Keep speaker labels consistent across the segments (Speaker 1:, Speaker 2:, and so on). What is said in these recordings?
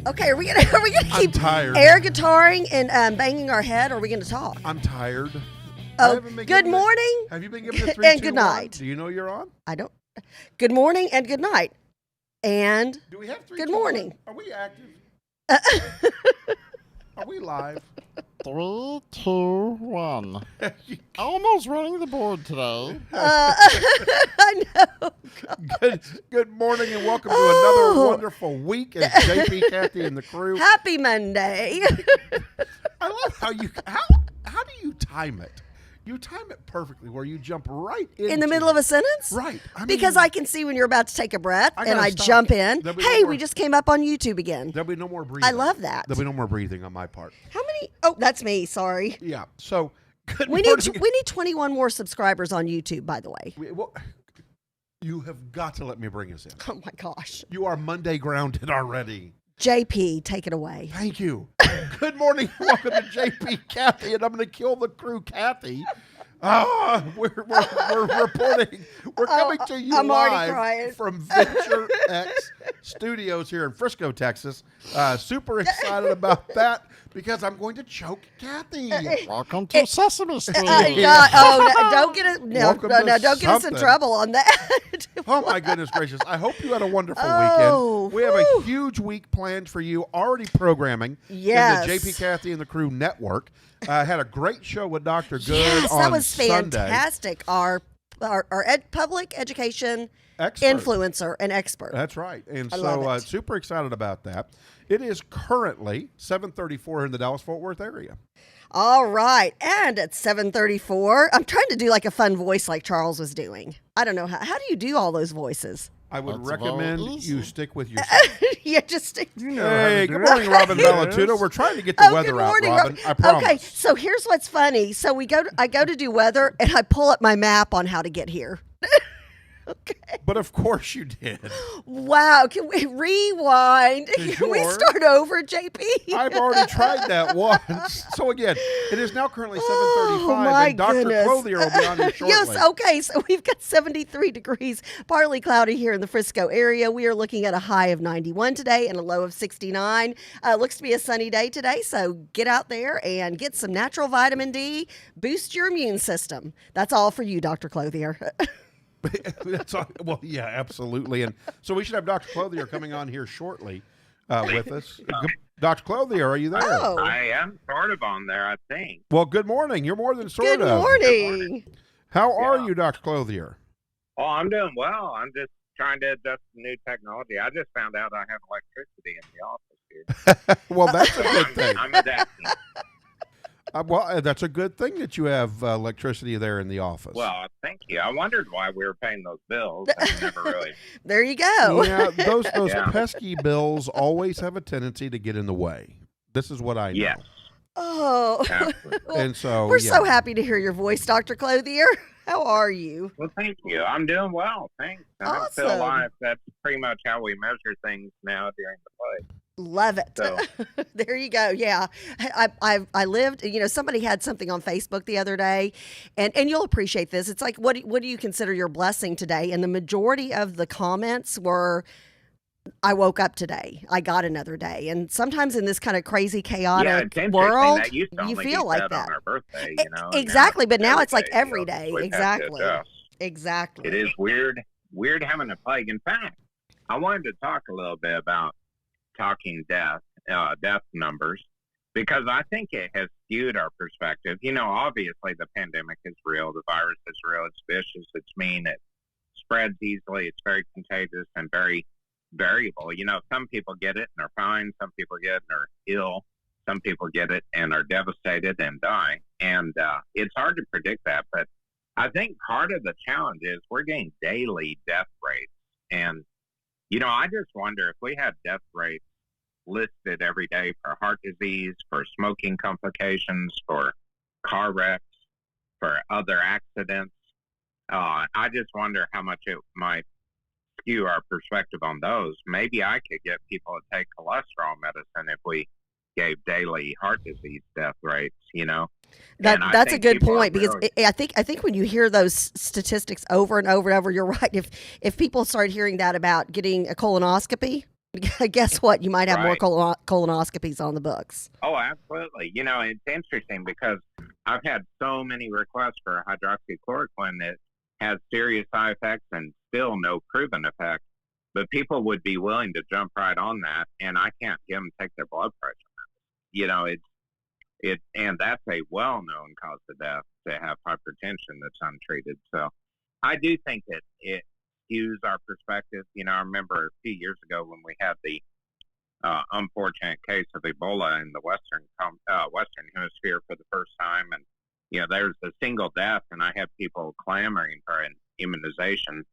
Speaker 1: Okay, are we gonna keep
Speaker 2: tired.
Speaker 1: air guitaring and banging our head, or are we gonna talk?
Speaker 2: I'm tired.
Speaker 1: Oh, good morning.
Speaker 2: Have you been given the 3,
Speaker 1: and
Speaker 2: 2,
Speaker 1: good
Speaker 2: 1?
Speaker 1: night.
Speaker 2: Do you know you're on?
Speaker 1: I don't. Good morning and good night. And
Speaker 2: Do we have 3,
Speaker 1: good
Speaker 2: 2, 1?
Speaker 1: morning.
Speaker 2: Are we active? Are we live?
Speaker 3: 3, 2, 1. Almost running the board today.
Speaker 1: I know.
Speaker 2: Good morning and welcome to another wonderful week as JP-Kathy-And-TheCrew.
Speaker 1: Happy Monday.
Speaker 2: I love how do you time it? You time it perfectly where you jump right
Speaker 1: in the middle of a sentence?
Speaker 2: Right.
Speaker 1: Because I can see when you're about to take a breath and I
Speaker 2: stop.
Speaker 1: jump in. Hey,
Speaker 2: we
Speaker 1: just came up on YouTube again.
Speaker 2: There'll be no more breathing.
Speaker 1: I love that.
Speaker 2: There'll be no more breathing on my part.
Speaker 1: How many? Oh, that's me. Sorry.
Speaker 2: Yeah. So good
Speaker 1: We
Speaker 2: morning.
Speaker 1: need 21 more subscribers on YouTube, by the way.
Speaker 2: Well, you have got to let me bring us in.
Speaker 1: Oh my gosh.
Speaker 2: You are Monday grounded already.
Speaker 1: JP, take it away.
Speaker 2: Thank you. Good morning. Welcome to JP-Kathy, and I'm going to kill the crew, Kathy. We're reporting. We're coming to you
Speaker 1: I'm already
Speaker 2: live
Speaker 1: crying.
Speaker 2: from Venture X Studios here in Frisco, Texas. Super excited about that because I'm going to choke Kathy.
Speaker 3: Welcome to Sesame Street.
Speaker 1: Don't get us.
Speaker 2: Welcome to
Speaker 1: don't get us in
Speaker 2: something.
Speaker 1: trouble on that.
Speaker 2: Oh, my goodness gracious. I hope you had a wonderful
Speaker 1: Oh,
Speaker 2: weekend. We have a huge week planned for you, already programming
Speaker 1: Yes.
Speaker 2: in the JP-Kathy-And-TheCrew network. Had a great show with Dr. Good
Speaker 1: Yes,
Speaker 2: on
Speaker 1: that was
Speaker 2: Sunday.
Speaker 1: fantastic. Our public education
Speaker 2: Expert.
Speaker 1: influencer and expert.
Speaker 2: That's right. And
Speaker 1: I love
Speaker 2: so
Speaker 1: it.
Speaker 2: super excited about that. It is currently 7:34 in the Dallas-Fort Worth area.
Speaker 1: All right. And at 7:34, I'm trying to do like a fun voice like Charles was doing. I don't know. How do you do all those voices?
Speaker 2: I would
Speaker 3: That's
Speaker 2: recommend
Speaker 3: very easy.
Speaker 2: you stick with your.
Speaker 1: Yeah, just
Speaker 2: Hey, good morning, Robin Ballatudo. We're trying to get the weather
Speaker 1: good morning,
Speaker 2: out, Robin. I promise.
Speaker 1: Okay, so here's what's funny. So I go to do weather, and I pull up my map on how to get here. Okay.
Speaker 2: But of course you did.
Speaker 1: Wow. Can we rewind? Can we
Speaker 2: Sure.
Speaker 1: start over, JP?
Speaker 2: I've already tried that once. So again, it is now currently 7:35,
Speaker 1: my
Speaker 2: and Dr.
Speaker 1: goodness.
Speaker 2: Clothier will be on here shortly.
Speaker 1: Yes, okay. So we've got 73 degrees, partly cloudy here in the Frisco area. We are looking at a high of 91 today and a low of 69. Looks to be a sunny day today, so get out there and get some natural vitamin D. Boost your immune system. That's all for you, Dr. Clothier.
Speaker 2: That's all, well, yeah, absolutely. And so we should have Dr. Clothier coming on here shortly with us. Dr. Clothier, are you there?
Speaker 1: Oh.
Speaker 4: I am sort of on there, I think.
Speaker 2: Well, good morning. You're more than sort
Speaker 1: Good
Speaker 2: of.
Speaker 1: morning.
Speaker 2: How are
Speaker 4: Yeah.
Speaker 2: you, Dr. Clothier?
Speaker 4: Oh, I'm doing well. I'm just trying to adjust to new technology. I just found out I have electricity in the office here.
Speaker 2: Well, that's a good thing.
Speaker 4: I'm adapting.
Speaker 2: Well, that's a good thing that you have electricity there in the office.
Speaker 4: Well, thank you. I wondered why we were paying those bills. I never really.
Speaker 1: There you go.
Speaker 2: Yeah, those
Speaker 4: Yeah.
Speaker 2: pesky bills always have a tendency to get in the way. This is what I know.
Speaker 4: Yes,
Speaker 1: Oh.
Speaker 4: absolutely.
Speaker 1: Well,
Speaker 2: And so
Speaker 1: we're
Speaker 2: yeah.
Speaker 1: so happy to hear your voice, Dr. Clothier. How are you?
Speaker 4: Well, thank you. I'm doing well. Thanks. I feel
Speaker 1: Awesome.
Speaker 4: like that's pretty much how we measure things now during the play.
Speaker 1: Love it.
Speaker 4: So-
Speaker 1: There you go. Yeah. I lived, somebody had something on Facebook the other day, and you'll appreciate this. It's like, what do you consider your blessing today? And the majority of the comments were, I woke up today. I got another day. And sometimes in this kind of crazy,
Speaker 4: Yeah,
Speaker 1: chaotic
Speaker 4: it's interesting.
Speaker 1: world,
Speaker 4: That used to
Speaker 1: you
Speaker 4: only
Speaker 1: feel
Speaker 4: be
Speaker 1: like
Speaker 4: said
Speaker 1: that.
Speaker 4: on our birthday, and now
Speaker 1: Exactly, but now it's like
Speaker 4: day,
Speaker 1: every day.
Speaker 4: we've had to
Speaker 1: Exactly.
Speaker 4: adjust.
Speaker 1: Exactly.
Speaker 4: It is weird having a plague. In fact, I wanted to talk a little bit about talking death numbers, because I think it has skewed our perspective. Obviously the pandemic is real. The virus is real. It's vicious. It's mean. It spreads easily. It's very contagious and very variable. Some people get it and are fine. Some people get it and are ill. Some people get it and are devastated and die. And it's hard to predict that. But I think part of the challenge is we're getting daily death rates. And, I just wonder if we had death rates listed every day for heart disease, for smoking complications, for car wrecks, for other accidents. I just wonder how much it might skew our perspective on those. Maybe I could get people to take cholesterol medicine if we gave daily heart disease death rates,
Speaker 1: That's a good point, because
Speaker 4: really,
Speaker 1: I think when you hear those statistics over and over and over, you're right. If people start hearing that about getting a colonoscopy, guess what? You might have more
Speaker 4: Right.
Speaker 1: colonoscopies on the books.
Speaker 4: Oh, absolutely. It's interesting because I've had so many requests for hydroxychloroquine that has serious side effects and still no proven effect. But people would be willing to jump right on that, and I can't get them to take their blood pressure. And that's a well-known cause of death to have hypertension that's untreated. So I do think that it skews our perspective. I remember a few years ago when we had the unfortunate case of Ebola in the Western Hemisphere for the first time, and there's a single death, and I had people clamoring for an immunization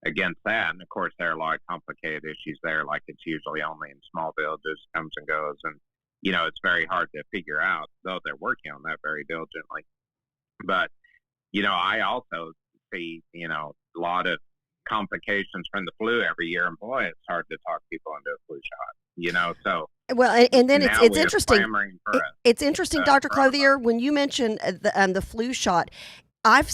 Speaker 4: against that. And of course, there are a lot of complicated issues there, like it's usually only in small villages, comes and goes, and it's very hard to figure out, though they're working on that very diligently. But I also see a lot of complications from the flu every year, and boy, it's hard to talk people into a flu shot. So
Speaker 1: well, and then
Speaker 4: now
Speaker 1: it's
Speaker 4: we're
Speaker 1: interesting.
Speaker 4: clamoring for
Speaker 1: It's interesting, Dr. Clothier, when you mention the flu shot. I've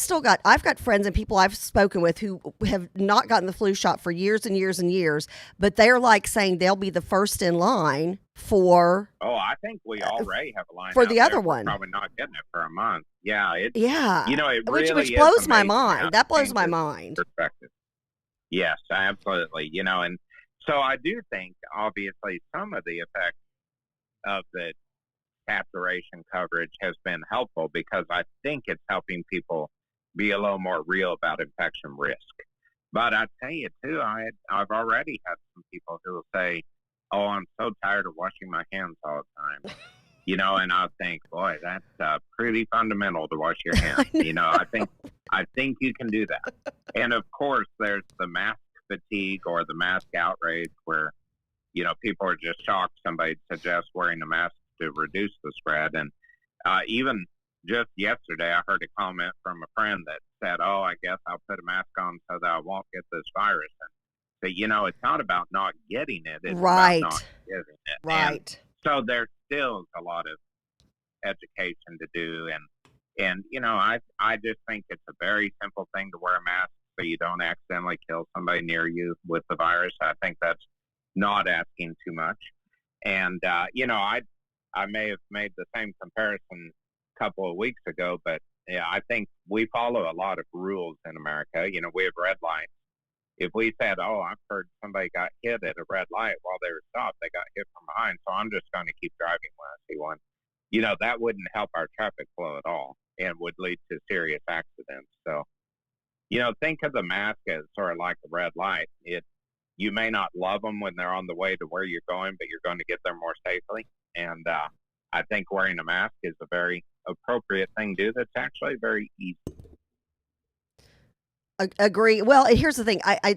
Speaker 1: got friends and people I've spoken with who have not gotten the flu shot for years and years and years, but they're like saying they'll be the first in line for.
Speaker 4: Oh, I think we already have a line
Speaker 1: for
Speaker 4: out
Speaker 1: the
Speaker 4: there.
Speaker 1: other
Speaker 4: We're
Speaker 1: one.
Speaker 4: probably not getting it for a month. Yeah, it
Speaker 1: which
Speaker 4: really
Speaker 1: blows
Speaker 4: is
Speaker 1: my
Speaker 4: amazing how
Speaker 1: mind. That blows
Speaker 4: changes
Speaker 1: my mind.
Speaker 4: perspective. Yes, absolutely. And so I do think obviously some of the effects of the saturation coverage has been helpful because I think it's helping people be a little more real about infection risk. But I tell you too, I've already had some people who will say, "Oh, I'm so tired of washing my hands all the time." And I think, boy, that's pretty fundamental to wash your hands. I think you can do that. And of course, there's the mask fatigue or the mask outrage where people are just shocked somebody suggests wearing a mask to reduce the spread. And even just yesterday, I heard a comment from a friend that said, "Oh, I guess I'll put a mask on so that I won't get this virus." And so, it's not about not getting it. It's
Speaker 1: Right.
Speaker 4: about not getting it.
Speaker 1: Right.
Speaker 4: And so there still is a lot of education to do. And I just think it's a very simple thing to wear a mask so you don't accidentally kill somebody near you with the virus. I think that's not asking too much. And, I may have made the same comparison a couple of weeks ago, but yeah, I think we follow a lot of rules in America. We have red lights. If we said, "Oh, I've heard somebody got hit at a red light while they were stopped, they got hit from behind, so I'm just going to keep driving when I see one," that wouldn't help our traffic flow at all and would lead to serious accidents. So, think of the mask as sort of like a red light. You may not love them when they're on the way to where you're going, but you're going to get there more safely. And I think wearing a mask is a very appropriate thing to do that's actually very easy.
Speaker 1: Agree. Well, here's the thing. I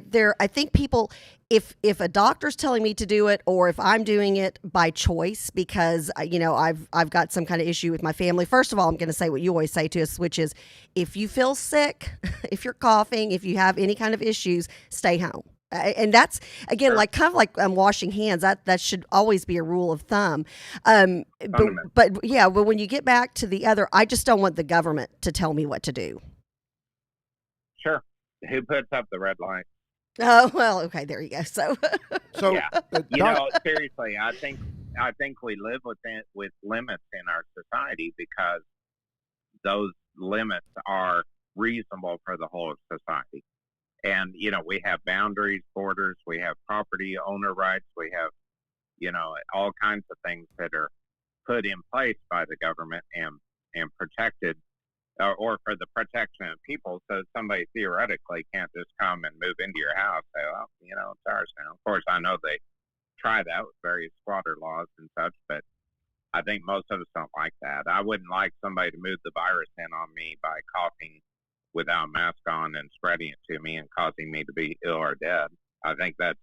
Speaker 1: think people, if a doctor's telling me to do it, or if I'm doing it by choice because I've got some kind of issue with my family. First of all, I'm going to say what you always say to us, which is, if you feel sick, if you're coughing, if you have any kind of issues, stay home. And that's, again, like kind of like washing hands. That should always be a rule of thumb. But when you get back to the other, I just don't want the government to tell me what to do.
Speaker 4: Sure. Who puts up the red light?
Speaker 1: Oh, well, okay, there you go. So
Speaker 4: yeah, seriously, I think we live with limits in our society because those limits are reasonable for the whole of society. And, we have boundaries, borders, we have property owner rights, we have, all kinds of things that are put in place by the government and protected or for the protection of people. So somebody theoretically can't just come and move into your house and say, "Well, it's ours now." Of course, I know they try that with various squatter laws and such, but I think most of us don't like that. I wouldn't like somebody to move the virus in on me by coughing without a mask on and spreading it to me and causing me to be ill or dead. I think that's,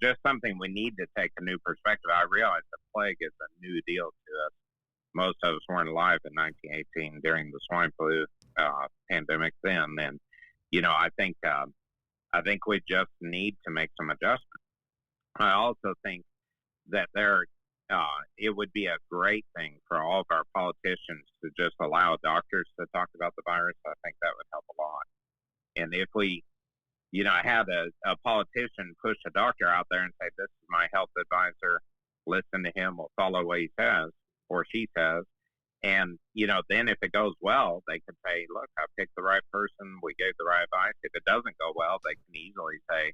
Speaker 4: just something we need to take a new perspective. I realize the plague is a new deal to us. Most of us weren't alive in 1918 during the swine flu pandemic then. And, I think we just need to make some adjustments. I also think that it would be a great thing for all of our politicians to just allow doctors to talk about the virus. I think that would help a lot. And if we I had a politician push a doctor out there and say, "This is my health advisor. Listen to him. We'll follow what he says or she says." And, then if it goes well, they can say, "Look, I picked the right person. We gave the right advice." If it doesn't go well, they can easily say,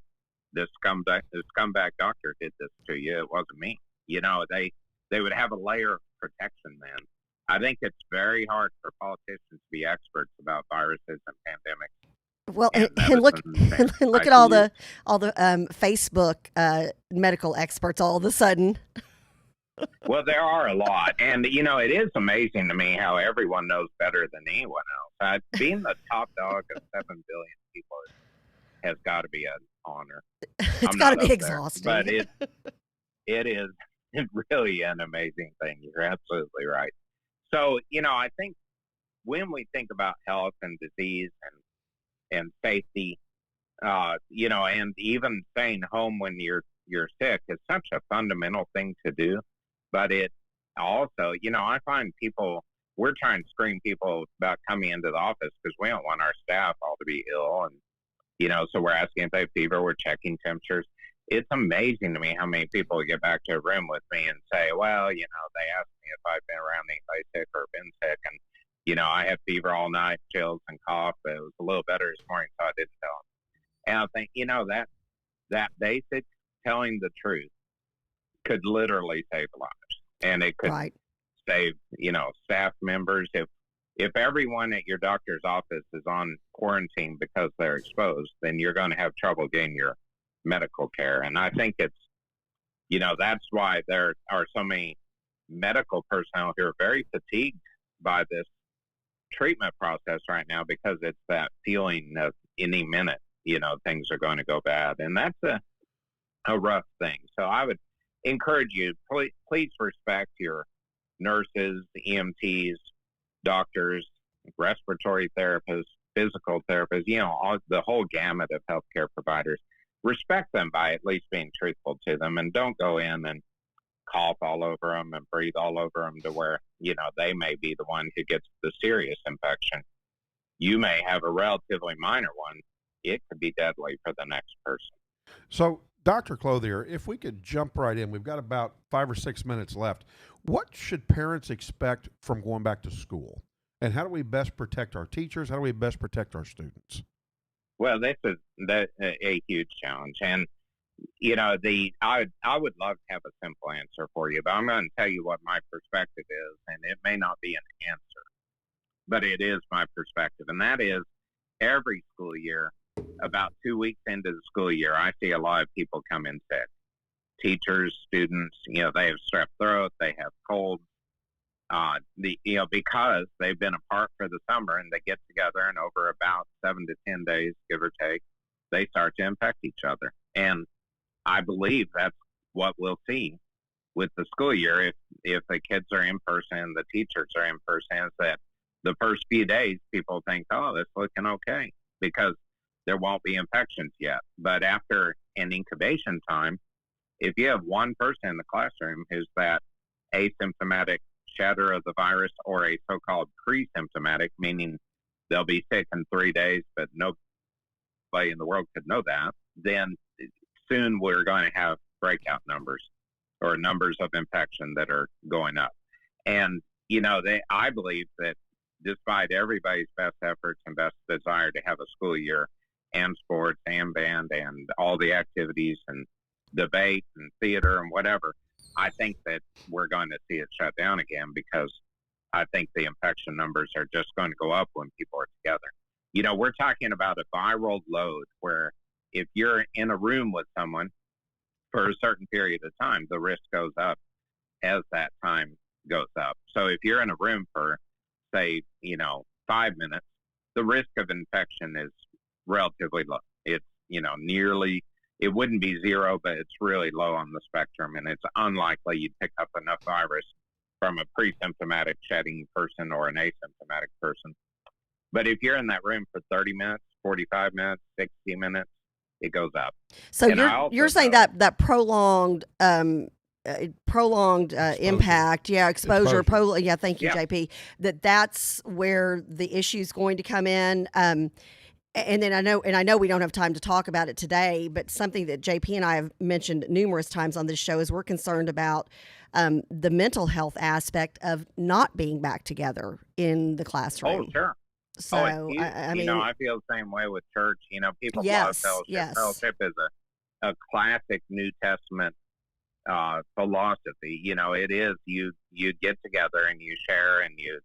Speaker 4: this scumbag doctor did this to you. It wasn't me. They would have a layer of protection then. I think it's very hard for politicians to be experts about viruses and pandemics.
Speaker 1: Well, and look,
Speaker 4: medicine
Speaker 1: and look at all the Facebook medical experts all of a sudden.
Speaker 4: Well, there are a lot. And, it is amazing to me how everyone knows better than anyone else. Being the top dog of 7 billion people has got to be an honor.
Speaker 1: It's got to be exhausting.
Speaker 4: But it is really an amazing thing. You're absolutely right. So, I think when we think about health and disease and safety, and even staying home when you're sick is such a fundamental thing to do. But it also, I find we're trying to screen people about coming into the office because we don't want our staff all to be ill. And, so we're asking if they have fever, we're checking temperatures. It's amazing to me how many people get back to a room with me and say, well, they asked me if I've been around anybody sick or been sick. And, I had fever all night, chills and cough. But it was a little better this morning, so I didn't tell them. And I think, that basic telling the truth could literally save lives. And it could save, staff members. If everyone at your doctor's office is on quarantine because they're exposed, then you're going to have trouble getting your medical care. And I think it's, that's why there are so many medical personnel who are very fatigued by this treatment process right now, because it's that feeling of any minute, things are going to go bad. And that's a rough thing. So I would encourage you, please respect your nurses, EMTs, doctors, respiratory therapists, physical therapists, the whole gamut of healthcare providers. Respect them by at least being truthful to them, and don't go in and cough all over them and breathe all over them to where, they may be the one who gets the serious infection. You may have a relatively minor one. It could be deadly for the next person.
Speaker 2: So, Dr. Clothier, if we could jump right in, we've got about 5 or 6 minutes left. What should parents expect from going back to school? And how do we best protect our teachers? How do we best protect our students?
Speaker 4: Well, that's a huge challenge. And, I would love to have a simple answer for you, but I'm going to tell you what my perspective is, and it may not be an answer, but it is my perspective. And that is, every school year, about 2 weeks into the school year, I see a lot of people come in sick. Teachers, students, they have strep throat, they have colds, because they've been apart for the summer, and they get together, and over about 7 to 10 days, give or take, they start to infect each other. And I believe that's what we'll see with the school year. If the kids are in person, the teachers are in person, is that the first few days people think, oh, that's looking okay, because there won't be infections yet. But after an incubation time, if you have one person in the classroom who's that asymptomatic shedders of the virus, or a so-called pre-symptomatic, meaning they'll be sick in 3 days, but nobody in the world could know that, then soon we're going to have breakout numbers, or numbers of infection that are going up. And, I believe that despite everybody's best efforts and best desire to have a school year and sports and band and all the activities and debate and theater and whatever, I think that we're going to see it shut down again, because I think the infection numbers are just going to go up when people are together. We're talking about a viral load where if you're in a room with someone for a certain period of time, the risk goes up as that time goes up. So if you're in a room for, say, 5 minutes, the risk of infection is relatively low. It's, it wouldn't be zero, but it's really low on the spectrum, and it's unlikely you'd pick up enough virus from a pre-symptomatic shedding person or an asymptomatic person. But if you're in that room for 30 minutes, 45 minutes, 60 minutes, it goes up.
Speaker 1: So you're saying that prolonged impact, exposure. Thank you,
Speaker 4: Yeah.
Speaker 1: JP. That's where the issue's going to come in. And then I know we don't have time to talk about it today, but something that JP and I have mentioned numerous times on this show is we're concerned about the mental health aspect of not being back together in the
Speaker 4: Oh,
Speaker 1: classroom.
Speaker 4: sure.
Speaker 1: So
Speaker 4: Oh, it's huge.
Speaker 1: I
Speaker 4: You know,
Speaker 1: mean,
Speaker 4: I feel the same way with church. You know, people love
Speaker 1: yes,
Speaker 4: fellowship.
Speaker 1: yes.
Speaker 4: Fellowship is a classic New Testament philosophy. You know, it is you get together and you share and you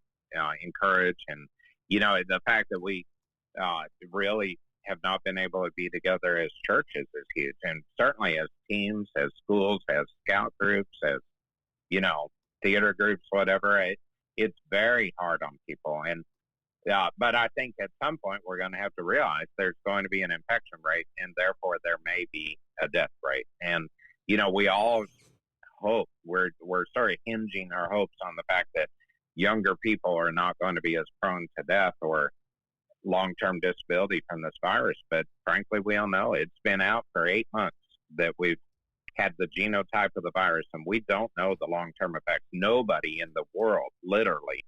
Speaker 4: encourage, and you know the fact that we really have not been able to be together as churches is huge, and certainly as teams, as schools, as scout groups, as you know theater groups, whatever. It's very hard on people, and but I think at some point we're going to have to realize there's going to be an infection rate, and therefore there may be a death rate. And you know, we all hope we're sort of hinging our hopes on the fact that younger people are not going to be as prone to death or long-term disability from this virus. But frankly, we all know it's been out for 8 months that we've had the genotype of the virus, and we don't know the long-term effects. Nobody in the world literally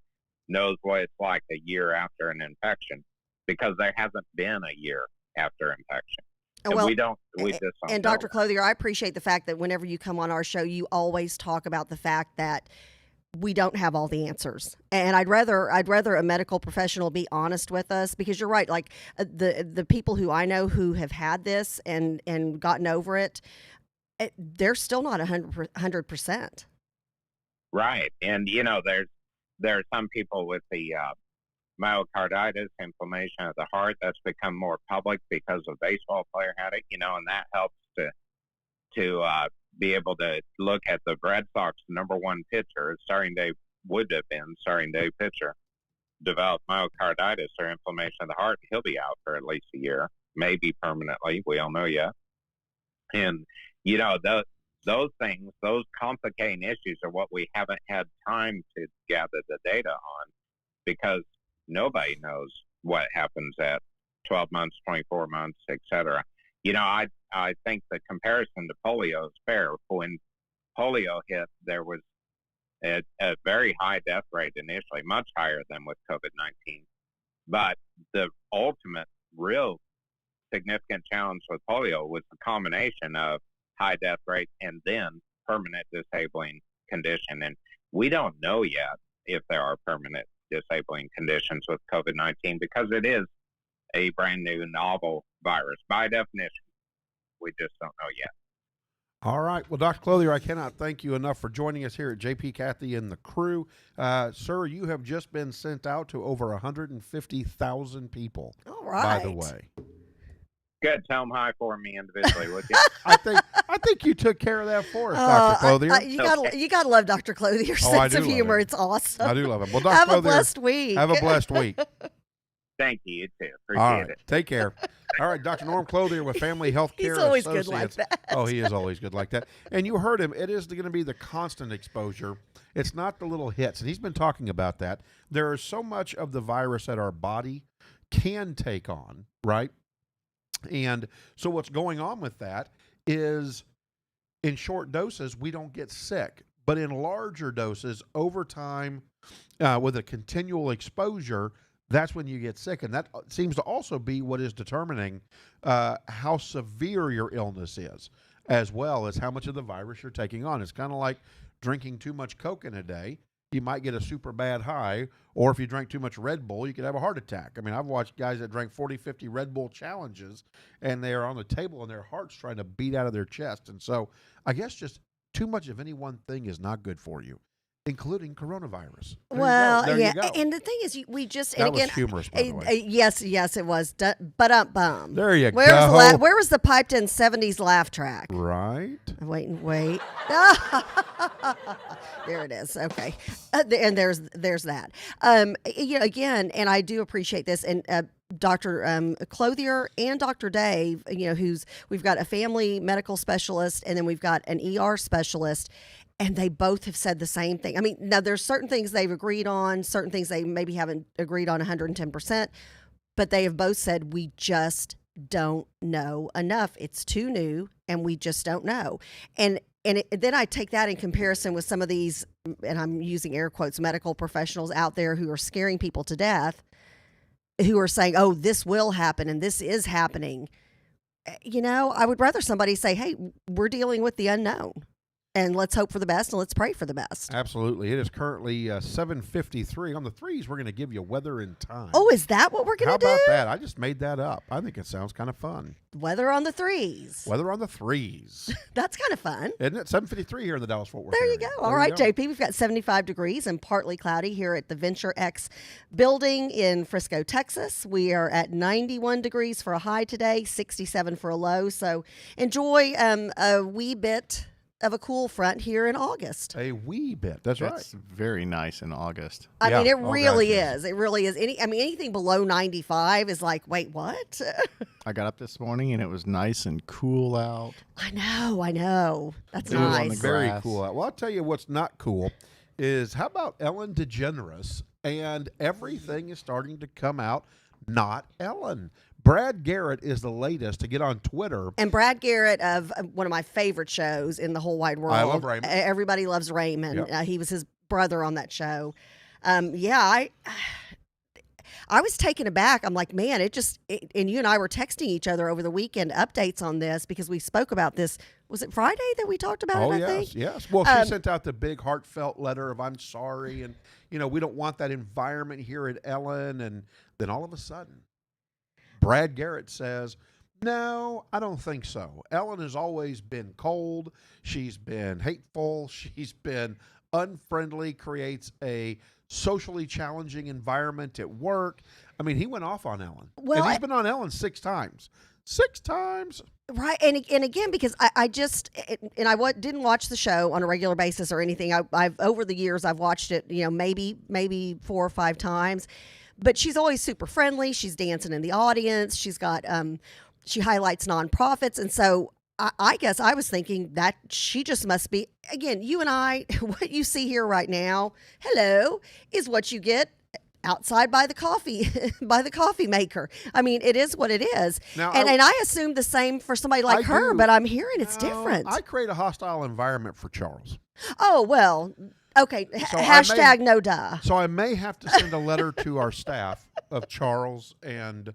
Speaker 4: knows what it's like a year after an infection, because there hasn't been a year after infection. And
Speaker 1: Well,
Speaker 4: we just don't
Speaker 1: and
Speaker 4: know.
Speaker 1: Dr. Clothier, I appreciate the fact that whenever you come on our show, you always talk about the fact that we don't have all the answers, and I'd rather a medical professional be honest with us, because you're right. Like the people who I know who have had this and gotten over it, they're still not 100%.
Speaker 4: Right. And, you know, there are some people with the myocarditis, inflammation of the heart, that's become more public because a baseball player had it, you know, and that helps to be able to look at the Red Sox number one pitcher, would have been starting day pitcher, develop myocarditis or inflammation of the heart. He'll be out for at least a year, maybe permanently. We don't know yet. And, you know, those things, those complicating issues are what we haven't had time to gather the data on, because nobody knows what happens at 12 months, 24 months, et cetera. You know, I think the comparison to polio is fair. When polio hit, there was a very high death rate initially, much higher than with COVID-19. But the ultimate real significant challenge with polio was the combination of high death rate and then permanent disabling condition. And we don't know yet if there are permanent disabling conditions with COVID-19, because it is a brand new novel virus. By definition, we just don't know yet.
Speaker 2: All right. Well, Dr. Clothier, I cannot thank you enough for joining us here at JP-Kathy-And-TheCrew. Sir, you have just been sent out to over 150,000 people.
Speaker 1: All right.
Speaker 2: By the way.
Speaker 4: Good. Tell them hi for me individually, would you?
Speaker 2: I think you took care of that for us, Dr. Clothier.
Speaker 1: You gotta love Dr. Clothier's
Speaker 2: Oh, I
Speaker 1: sense
Speaker 2: do
Speaker 1: of
Speaker 2: love
Speaker 1: humor.
Speaker 2: him.
Speaker 1: It's awesome.
Speaker 2: I do love him. Well, Dr.
Speaker 1: Have a
Speaker 2: Clothier,
Speaker 1: blessed week.
Speaker 2: have a blessed week.
Speaker 4: Thank you. You too.
Speaker 2: All
Speaker 4: Appreciate
Speaker 2: right.
Speaker 4: it.
Speaker 2: Take care. All right. Dr. Norm Clothier with Family Health Care
Speaker 1: He's always good
Speaker 2: Associates.
Speaker 1: like that.
Speaker 2: Oh, he is always good like that. And you heard him. It is going to be the constant exposure. It's not the little hits. And he's been talking about that. There is so much of the virus that our body can take on, right? And so what's going on with that is, in short doses, we don't get sick. But in larger doses, over time, with a continual exposure, that's when you get sick. And that seems to also be what is determining how severe your illness is, as well as how much of the virus you're taking on. It's kind of like drinking too much Coke in a day. You might get a super bad high, or if you drank too much Red Bull, you could have a heart attack. I mean, I've watched guys that drank 40, 50 Red Bull challenges, and they are on the table and their heart's trying to beat out of their chest. And so I guess just too much of any one thing is not good for you, including coronavirus. There you go.
Speaker 1: And the thing is, we just,
Speaker 2: That
Speaker 1: and again,
Speaker 2: was humorous, by the way.
Speaker 1: yes, it was. But bum.
Speaker 2: There you
Speaker 1: Where
Speaker 2: go.
Speaker 1: Was where was the piped in 70s laugh track?
Speaker 2: Right.
Speaker 1: Wait. There it is. Okay. And there's that. You know, again, and I do appreciate this. And Dr. Clothier and Dr. Dave, you know, we've got a family medical specialist, and then we've got an ER specialist. And they both have said the same thing. I mean, now there's certain things they've agreed on, certain things they maybe haven't agreed on 110%, but they have both said, we just don't know enough. It's too new, and we just don't know. And then I take that in comparison with some of these, and I'm using air quotes, medical professionals out there who are scaring people to death. who are saying, "Oh, this will happen and this is happening." I would rather somebody say, "Hey, we're dealing with the unknown, and let's hope for the best and let's pray for the best."
Speaker 2: Absolutely. It is currently 7:53 on the threes. We're going to give you weather and time.
Speaker 1: Oh, is that what we're going
Speaker 2: How
Speaker 1: to do?
Speaker 2: about that? I just made that up. I think it sounds kind of fun.
Speaker 1: Weather on the threes.
Speaker 2: Weather on the threes.
Speaker 1: That's kind of fun.
Speaker 2: Isn't it? 7:53 here in the Dallas-Fort Worth
Speaker 1: There you
Speaker 2: area.
Speaker 1: go. All right, JP, we've got 75 degrees and partly cloudy here at the Venture X building in Frisco, Texas. We are at 91 degrees for a high today, 67 for a low. So enjoy a wee bit of a cool front here in August.
Speaker 2: A wee bit. That's right.
Speaker 3: It's very nice in August.
Speaker 1: I
Speaker 2: Yeah.
Speaker 1: mean, it
Speaker 2: Oh,
Speaker 1: really
Speaker 2: gosh, yes.
Speaker 1: is. It really is. Anything below 95 is like, wait, what?
Speaker 3: I got up this morning and it was nice and cool out.
Speaker 1: I know. That's
Speaker 3: It was on the
Speaker 1: nice.
Speaker 3: ground.
Speaker 2: Very
Speaker 3: grass.
Speaker 2: cool. Well, I'll tell you what's not cool is how about Ellen DeGeneres, and everything is starting to come out not Ellen. Brad Garrett is the latest to get on Twitter.
Speaker 1: And Brad Garrett of one of my favorite shows in the whole wide world.
Speaker 2: I love Raymond.
Speaker 1: Everybody loves Raymond.
Speaker 2: Yep.
Speaker 1: He was his brother on that show. I was taken aback. I'm like, man, and you and I were texting each other over the weekend updates on this because we spoke about this. Was it Friday that we talked about it, I think?
Speaker 2: Yes. Well, she sent out the big heartfelt letter of I'm sorry, and we don't want that environment here at Ellen. And then all of a sudden, Brad Garrett says, "No, I don't think so. Ellen has always been cold. She's been hateful. She's been unfriendly, creates a socially challenging environment at work." I mean, he went off on Ellen.
Speaker 1: Well,
Speaker 2: and he's been on Ellen 6 times. 6 times.
Speaker 1: Right, and again, because I didn't watch the show on a regular basis or anything. I've over the years I've watched it, maybe 4 or 5 times, but she's always super friendly. She's dancing in the audience. She's got she highlights nonprofits, and so I guess I was thinking that she just must be, again, you and I, what you see here right now, hello, is what you get outside by the coffee maker. I mean, it is what it is.
Speaker 2: Now,
Speaker 1: and I assume the same for somebody like
Speaker 2: I
Speaker 1: her,
Speaker 2: do.
Speaker 1: but I'm hearing it's
Speaker 2: No,
Speaker 1: different.
Speaker 2: I create a hostile environment for Charles.
Speaker 1: Oh, well, okay.
Speaker 2: So I
Speaker 1: Hashtag
Speaker 2: may-
Speaker 1: no duh.
Speaker 2: So I may have to send a letter to our staff of Charles and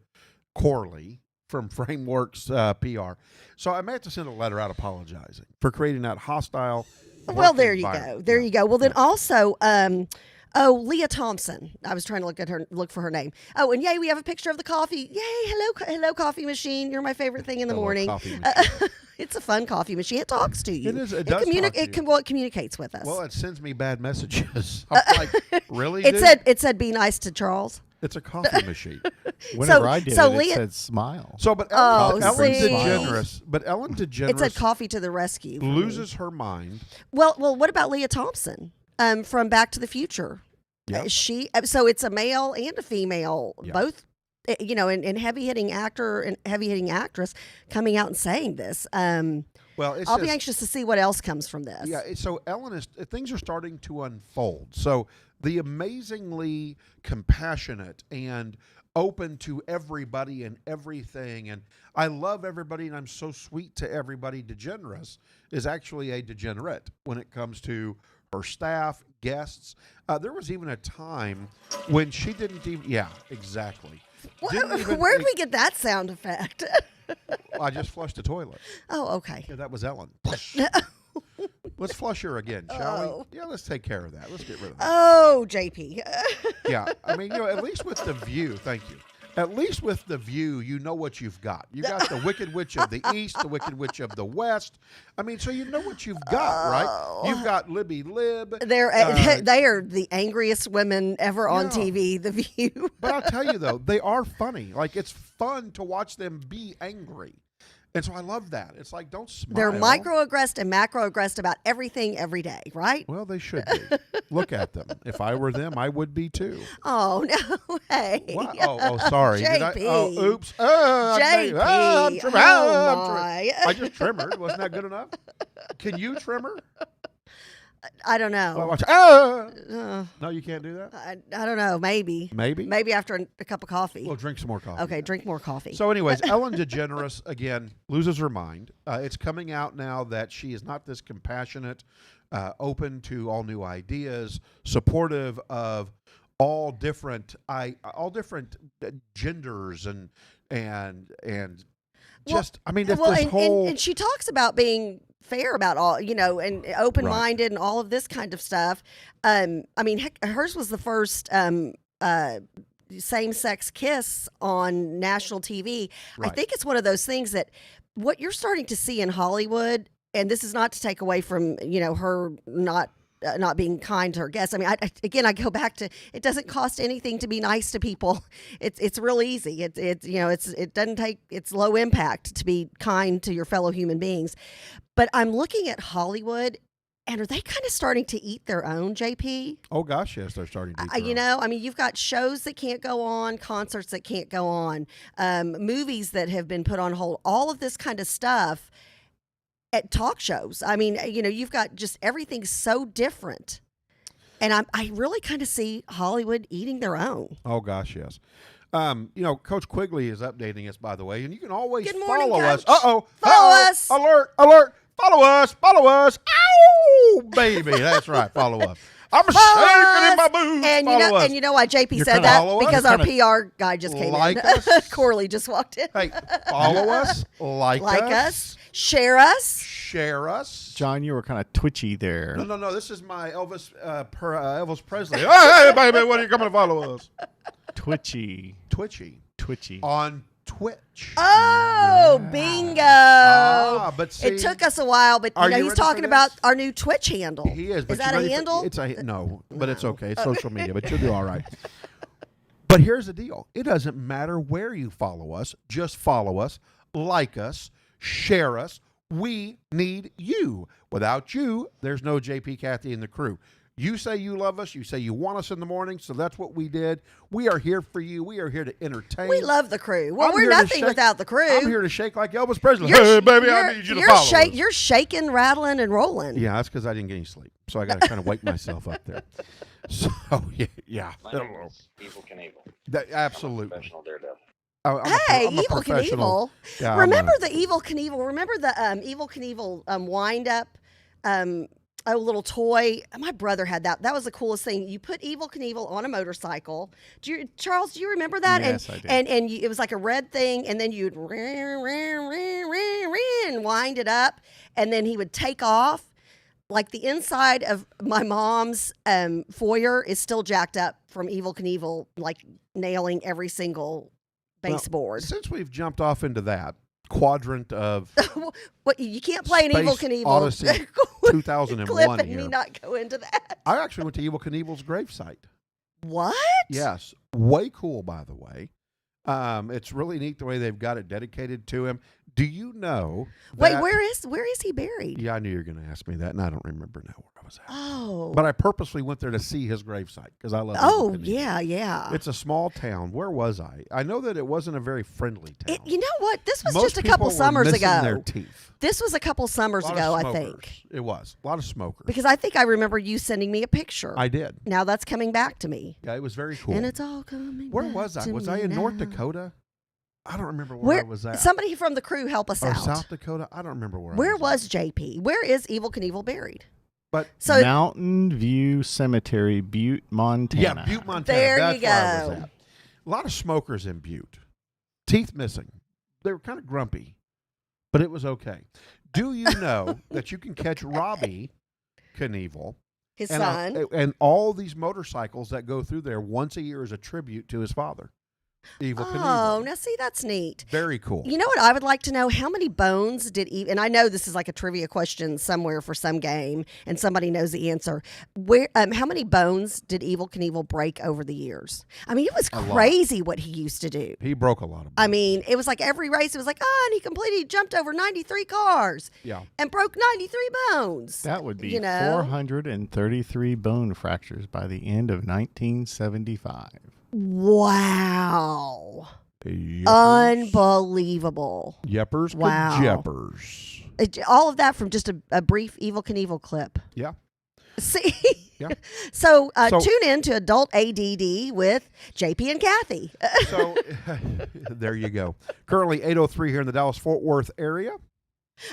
Speaker 2: Corley from Frameworks PR. So I may have to send a letter out apologizing for creating that hostile.
Speaker 1: Well,
Speaker 2: work
Speaker 1: there you go.
Speaker 2: environment.
Speaker 1: There
Speaker 2: Yeah.
Speaker 1: you go. Well, then also, Leah Thompson. I was trying to look for her name. Oh, and yay, we have a picture of the coffee. Yay, hello, coffee machine. You're my favorite thing in the
Speaker 2: Hello,
Speaker 1: morning.
Speaker 2: coffee machine.
Speaker 1: It's a fun coffee machine. It talks to you.
Speaker 2: It is. It does talk to you.
Speaker 1: It communicates with us.
Speaker 2: Well, it sends me bad messages. I'm like, really?
Speaker 1: it
Speaker 2: dude?
Speaker 1: said be nice to Charles.
Speaker 2: It's a coffee machine.
Speaker 3: Whenever I did it,
Speaker 1: Leah-
Speaker 3: it said smile.
Speaker 2: So, but
Speaker 1: Oh,
Speaker 2: Ellen
Speaker 1: see.
Speaker 2: DeGeneres, Ellen DeGeneres
Speaker 1: It said coffee to the rescue. for me.
Speaker 2: loses her mind.
Speaker 1: Well, what about Leah Thompson from Back to the Future?
Speaker 2: Yeah.
Speaker 1: So it's a male and a female,
Speaker 2: Yeah.
Speaker 1: both, and heavy hitting actor and heavy hitting actress coming out and saying this.
Speaker 2: Well, it's
Speaker 1: I'll be
Speaker 2: just-
Speaker 1: anxious to see what else comes from this.
Speaker 2: Yeah, so Ellen things are starting to unfold. So the amazingly compassionate and open to everybody and everything, and I love everybody and I'm so sweet to everybody. DeGeneres is actually a degenerate when it comes to her staff, guests. There was even a time when she didn't even. Yeah, exactly.
Speaker 1: Where did we get that sound effect?
Speaker 2: I just flushed the toilet.
Speaker 1: Oh, okay.
Speaker 2: Yeah, that was Ellen. Let's flush her again, shall
Speaker 1: Oh.
Speaker 2: we? Yeah, let's take care of that. Let's get rid of that.
Speaker 1: Oh, JP.
Speaker 2: Yeah, I mean, at least with the view, thank you. At least with the view, you know what you've got. You got the Wicked Witch of the East, the Wicked Witch of the West. I mean, so you know what you've got, right? You've got Libby Lib.
Speaker 1: They are the angriest women ever on
Speaker 2: Yeah.
Speaker 1: TV. The View.
Speaker 2: But I'll tell you though, they are funny. Like it's fun to watch them be angry, and so I love that. It's like don't smile.
Speaker 1: They're microaggressed and macroaggressed about everything every day, right?
Speaker 2: Well, they should be. Look at them. If I were them, I would be too.
Speaker 1: Oh no! Hey.
Speaker 2: What? Oh, sorry. Did I?
Speaker 1: JP.
Speaker 2: Oh, oops.
Speaker 1: JP.
Speaker 2: I'm I
Speaker 1: Oh,
Speaker 2: just trimmered. Wasn't that good enough? Can you trimmer?
Speaker 1: I don't
Speaker 2: Well,
Speaker 1: know.
Speaker 2: watch.
Speaker 1: Uh,
Speaker 2: No, you can't do that.
Speaker 1: I don't know. Maybe.
Speaker 2: Maybe.
Speaker 1: Maybe after a cup of coffee.
Speaker 2: Well, drink some more coffee.
Speaker 1: Okay, drink more coffee.
Speaker 2: So, anyways, Ellen DeGeneres again loses her mind. It's coming out now that she is not this compassionate, open to all new ideas, supportive of all different genders and just I mean
Speaker 1: Well,
Speaker 2: this whole
Speaker 1: and she talks about being fair about all, and open-minded and all of this kind of stuff. I mean, heck, hers was the first same-sex kiss on national TV. I
Speaker 2: Right.
Speaker 1: think it's one of those things that what you're starting to see in Hollywood, and this is not to take away from, her not being kind to her guests. I mean, I go back to it doesn't cost anything to be nice to people. It's real easy. It doesn't take it's low impact to be kind to your fellow human beings. But I'm looking at Hollywood, and are they kind of starting to eat their own, JP?
Speaker 2: oh gosh, yes, they're starting to eat their own.
Speaker 1: I mean, you've got shows that can't go on, concerts that can't go on, movies that have been put on hold, all of this kind of stuff at talk shows. I mean, you've got just everything so different. And I really kind of see Hollywood eating their own.
Speaker 2: Oh gosh, yes. Coach Quigley is updating us, by the way, and you can always
Speaker 1: Good morning,
Speaker 2: follow us.
Speaker 1: Coach.
Speaker 2: Follow
Speaker 1: us.
Speaker 2: Alert! Follow us! Ow, baby, that's right. Follow us. I'm shaking in my boots.
Speaker 1: And
Speaker 2: follow us.
Speaker 1: and you know why JP
Speaker 3: You're
Speaker 1: said
Speaker 3: kinda
Speaker 1: that?
Speaker 2: follow us?
Speaker 1: Because our
Speaker 3: Kinda
Speaker 1: PR guy just came
Speaker 2: like
Speaker 1: in.
Speaker 2: us?
Speaker 1: Corley just walked in.
Speaker 2: Hey, follow us, like
Speaker 1: us, share us.
Speaker 2: share us.
Speaker 3: John, you were kind of twitchy there.
Speaker 2: No. This is my Elvis Presley. Hey, baby, when are you coming to follow us?
Speaker 3: Twitchy.
Speaker 2: Twitchy
Speaker 3: Twitchy.
Speaker 2: on Twitch.
Speaker 1: Oh, bingo.
Speaker 2: But see,
Speaker 1: It took us a while, but
Speaker 2: Are you
Speaker 1: he's
Speaker 2: ready
Speaker 1: talking
Speaker 2: for
Speaker 1: about
Speaker 2: this?
Speaker 1: our new Twitch handle.
Speaker 2: He is. But
Speaker 1: Is that
Speaker 2: you
Speaker 1: a
Speaker 2: ready for-
Speaker 1: handle?
Speaker 2: It's no, but it's okay. It's social media, but you'll do all right. But here's the deal. It doesn't matter where you follow us. Just follow us, like us, share us. We need you. Without you, there's no JP, Kathy, and the crew. You say you love us. You say you want us in the morning. So that's what we did. We are here for you. We are here to entertain.
Speaker 1: We love the crew. Well,
Speaker 2: I'm
Speaker 1: we're
Speaker 2: here to
Speaker 1: nothing
Speaker 2: shake-
Speaker 1: without the crew.
Speaker 2: I'm here to shake like Elvis Presley.
Speaker 1: You're-
Speaker 2: Hey, baby, I
Speaker 1: you're-
Speaker 2: need you to
Speaker 1: you're
Speaker 2: follow us.
Speaker 1: You're shaking, rattling, and rolling.
Speaker 2: Yeah, that's because I didn't get any sleep. So I got to kind of wake myself up there. So, yeah.
Speaker 5: My name is Evil Knievel.
Speaker 2: Absolutely.
Speaker 5: Professional daredevil.
Speaker 1: Hey,
Speaker 2: I'm a
Speaker 1: Evil
Speaker 2: professional.
Speaker 1: Knievel.
Speaker 2: Yeah,
Speaker 1: Remember the Evil Knievel? Remember the Evil Knievel wind up? A little toy. My brother had that. That was the coolest thing. You put Evil Knievel on a motorcycle. Charles, do you remember that?
Speaker 3: Yes, I do.
Speaker 1: And it was like a red thing, and then you'd wind it up, and then he would take off. Like the inside of my mom's foyer is still jacked up from Evil Knievel, like nailing every single baseboard.
Speaker 2: Since we've jumped off into that quadrant of
Speaker 1: What you can't play an Evil
Speaker 2: Space
Speaker 1: Knievel
Speaker 2: Odyssey
Speaker 1: clip
Speaker 2: 2001
Speaker 1: and
Speaker 2: here.
Speaker 1: me not go into that.
Speaker 2: I actually went to Evil Knievel's gravesite.
Speaker 1: What?
Speaker 2: Yes. Way cool, by the way. It's really neat the way they've got it dedicated to him. Do you know
Speaker 1: Wait,
Speaker 2: that-
Speaker 1: where is he buried?
Speaker 2: Yeah, I knew you were going to ask me that, and I don't remember now where I was at.
Speaker 1: Oh.
Speaker 2: But I purposely went there to see his gravesite because I love
Speaker 1: Oh,
Speaker 2: Evil Knievel.
Speaker 1: yeah.
Speaker 2: It's a small town. Where was I? I know that it wasn't a very friendly town.
Speaker 1: You know what? This was
Speaker 2: Most
Speaker 1: just a couple
Speaker 2: people were
Speaker 1: summers
Speaker 2: missing
Speaker 1: ago.
Speaker 2: their teeth.
Speaker 1: This was a couple summers
Speaker 2: A lot
Speaker 1: ago,
Speaker 2: of
Speaker 1: I
Speaker 2: smokers.
Speaker 1: think.
Speaker 2: It was. A lot of smokers.
Speaker 1: Because I think I remember you sending me a picture.
Speaker 2: I did.
Speaker 1: Now that's coming back to me.
Speaker 2: Yeah, it was very cool.
Speaker 1: And it's all coming
Speaker 2: Where
Speaker 1: back
Speaker 2: was I?
Speaker 1: to
Speaker 2: Was
Speaker 1: me
Speaker 2: I in North
Speaker 1: now.
Speaker 2: Dakota? I don't remember where I was at.
Speaker 1: Somebody from the crew help us
Speaker 2: Or
Speaker 1: out.
Speaker 2: South Dakota? I don't remember where
Speaker 1: Where
Speaker 2: I
Speaker 1: was
Speaker 2: was
Speaker 1: JP? Where is Evil Knievel buried?
Speaker 2: But
Speaker 1: So
Speaker 3: Mountain View Cemetery, Butte, Montana.
Speaker 2: yeah, Butte, Montana.
Speaker 1: There
Speaker 2: That's
Speaker 1: you
Speaker 2: where I was
Speaker 1: go.
Speaker 2: at. A lot of smokers in Butte. Teeth missing. They were kind of grumpy, but it was okay. Do you know that you can catch Robbie Knievel
Speaker 1: his
Speaker 2: and,
Speaker 1: son.
Speaker 2: and all these motorcycles that go through there once a year as a tribute to his father, Evil
Speaker 1: Oh,
Speaker 2: Knievel.
Speaker 1: now see, that's neat.
Speaker 2: Very cool.
Speaker 1: You know what I would like to know? How many bones did and I know this is like a trivia question somewhere for some game, and somebody knows the answer. How many bones did Evil Knievel break over the years? I mean, it was
Speaker 2: A lot.
Speaker 1: crazy what he used to do.
Speaker 2: He broke a lot of
Speaker 1: I
Speaker 2: bones.
Speaker 1: mean, it was like every race, it was like, and he jumped over 93 cars
Speaker 2: Yeah.
Speaker 1: and broke 93 bones.
Speaker 3: That would be
Speaker 1: You know?
Speaker 3: 433 bone fractures by the end of 1975.
Speaker 1: Wow.
Speaker 2: Yeppers.
Speaker 1: Unbelievable.
Speaker 2: Yeppers.
Speaker 1: Wow.
Speaker 2: Jeppers.
Speaker 1: All of that from just a brief Evil Knievel clip.
Speaker 2: Yeah.
Speaker 1: See?
Speaker 2: Yeah.
Speaker 1: So,
Speaker 2: So-
Speaker 1: tune in to Adult ADD with JP and Kathy.
Speaker 2: So there you go. Currently 8:03 here in the Dallas-Fort Worth area.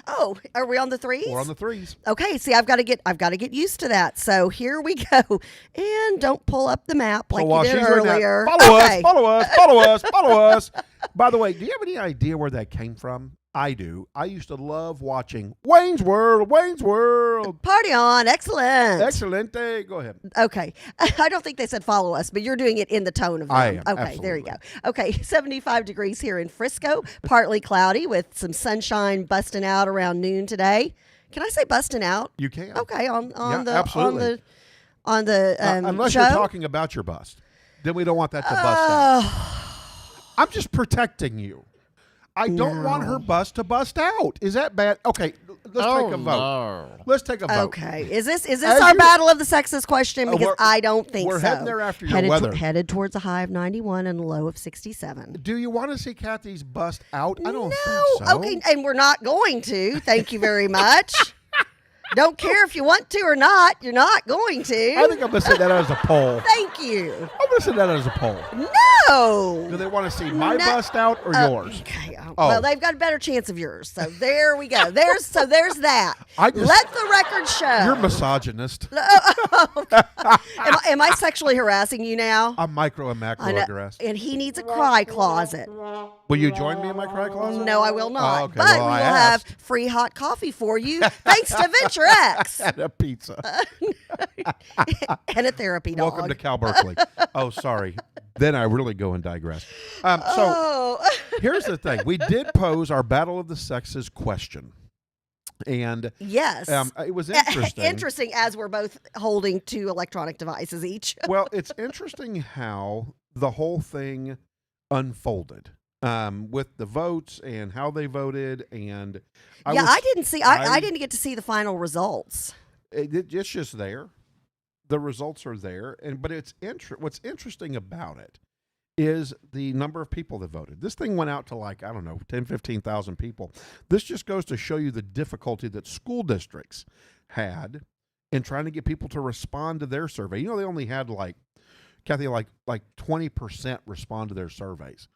Speaker 1: Oh, are we on the threes?
Speaker 2: We're on the threes.
Speaker 1: Okay, see, I've got to get used to that. So here we go, and don't pull up the map like
Speaker 2: while
Speaker 1: you did
Speaker 2: she's doing that,
Speaker 1: earlier.
Speaker 2: follow
Speaker 1: Okay.
Speaker 2: us, follow us, follow us, follow us. By the way, do you have any idea where that came from? I do. I used to love watching Wayne's World. Wayne's World.
Speaker 1: Party on, excellent.
Speaker 2: Excelente. Go ahead.
Speaker 1: Okay, I don't think they said follow us, but you're doing it in the tone of them.
Speaker 2: I am,
Speaker 1: Okay, there you
Speaker 2: absolutely.
Speaker 1: go. Okay, 75 degrees here in Frisco, partly cloudy with some sunshine busting out around noon today. Can I say busting out?
Speaker 2: You can.
Speaker 1: Okay, on
Speaker 2: Yeah,
Speaker 1: the
Speaker 2: absolutely.
Speaker 1: on the
Speaker 2: Unless
Speaker 1: show.
Speaker 2: you're talking about your bust, then we don't want that to bust out. I'm just protecting you. I don't want her bust to bust out. Is that bad? Okay, let's take a vote.
Speaker 3: No.
Speaker 2: Let's take a vote.
Speaker 1: Okay, is this
Speaker 2: As
Speaker 1: our
Speaker 2: you-
Speaker 1: battle of the sexes question? Because
Speaker 2: we're-
Speaker 1: I don't think
Speaker 2: we're
Speaker 1: so.
Speaker 2: heading there after your
Speaker 1: headed
Speaker 2: weather.
Speaker 1: headed towards a high of 91 and a low of 67.
Speaker 2: Do you want to see Kathy's bust out? I don't
Speaker 1: No,
Speaker 2: think so.
Speaker 1: okay, and we're not going to. Thank you very much. Don't care if you want to or not. You're not going to.
Speaker 2: I think I'm going to say that as a poll.
Speaker 1: Thank you.
Speaker 2: I'm going to say that as a poll.
Speaker 1: No.
Speaker 2: Do they want to see my
Speaker 1: No.
Speaker 2: bust out or yours?
Speaker 1: Okay.
Speaker 2: Oh.
Speaker 1: Well, they've got a better chance of yours. So there we go. There's that.
Speaker 2: I just-
Speaker 1: Let the record show.
Speaker 2: You're misogynist.
Speaker 1: Am I sexually harassing you now?
Speaker 2: I'm micro and macro
Speaker 1: I know.
Speaker 2: aggressive.
Speaker 1: And he needs a cry closet.
Speaker 2: Will you join me in my cry closet?
Speaker 1: No, I will not.
Speaker 2: Oh, okay.
Speaker 1: But
Speaker 2: Well,
Speaker 1: we will
Speaker 2: I
Speaker 1: have
Speaker 2: asked.
Speaker 1: free hot coffee for you, thanks to Venture X
Speaker 2: And a pizza.
Speaker 1: and a therapy dog.
Speaker 2: Welcome to Cal Berkeley. Oh, sorry. Then I really go and digress. So
Speaker 1: Oh.
Speaker 2: here's the thing. We did pose our Battle of the Sexes question. And
Speaker 1: Yes.
Speaker 2: it was interesting.
Speaker 1: Interesting as we're both holding 2 electronic devices each.
Speaker 2: Well, it's interesting how the whole thing unfolded with the votes and how they voted. And
Speaker 1: I didn't see. I didn't get to see the final results.
Speaker 2: It's just there. The results are there, but it's what's interesting about it is the number of people that voted. This thing went out to 10, 15,000 people. This just goes to show you the difficulty that school districts had in trying to get people to respond to their survey. You know, they only had Kathy, 20% respond to their surveys.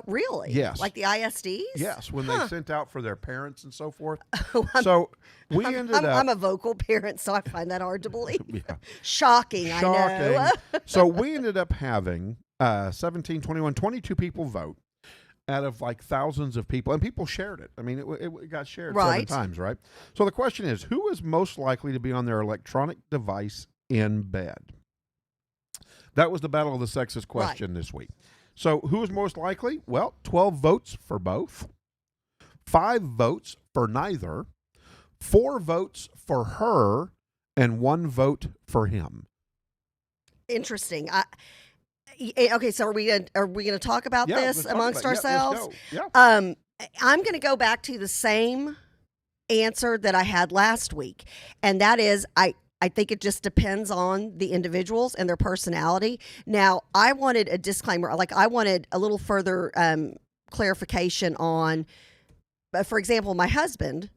Speaker 1: Really?
Speaker 2: Yes.
Speaker 1: Like the ISDs?
Speaker 2: Yes, when they sent out for their parents and so forth.
Speaker 1: Oh,
Speaker 2: So we ended up.
Speaker 1: I'm a vocal parent, so I find that hard to believe.
Speaker 2: Yeah.
Speaker 1: Shocking, I know.
Speaker 2: So we ended up having 17, 21, 22 people vote out of thousands of people, and people shared it. I mean, it got shared 7
Speaker 1: Right.
Speaker 2: times, right? So the question is, who is most likely to be on their electronic device in bed? That was the Battle of the Sexes question this week. So who is most likely? Well, 12 votes for both, 5 votes for neither, 4 votes for her, and 1 vote for him.
Speaker 1: Interesting. Okay, so are we gonna talk about
Speaker 2: Yeah,
Speaker 1: this
Speaker 2: let's talk
Speaker 1: amongst
Speaker 2: about it. Yeah, let's
Speaker 1: ourselves?
Speaker 2: go. Yeah.
Speaker 1: I'm going to go back to the same answer that I had last week, and that is I think it just depends on the individuals and their personality. Now, I wanted a disclaimer, I wanted a little further clarification on, for example, my husband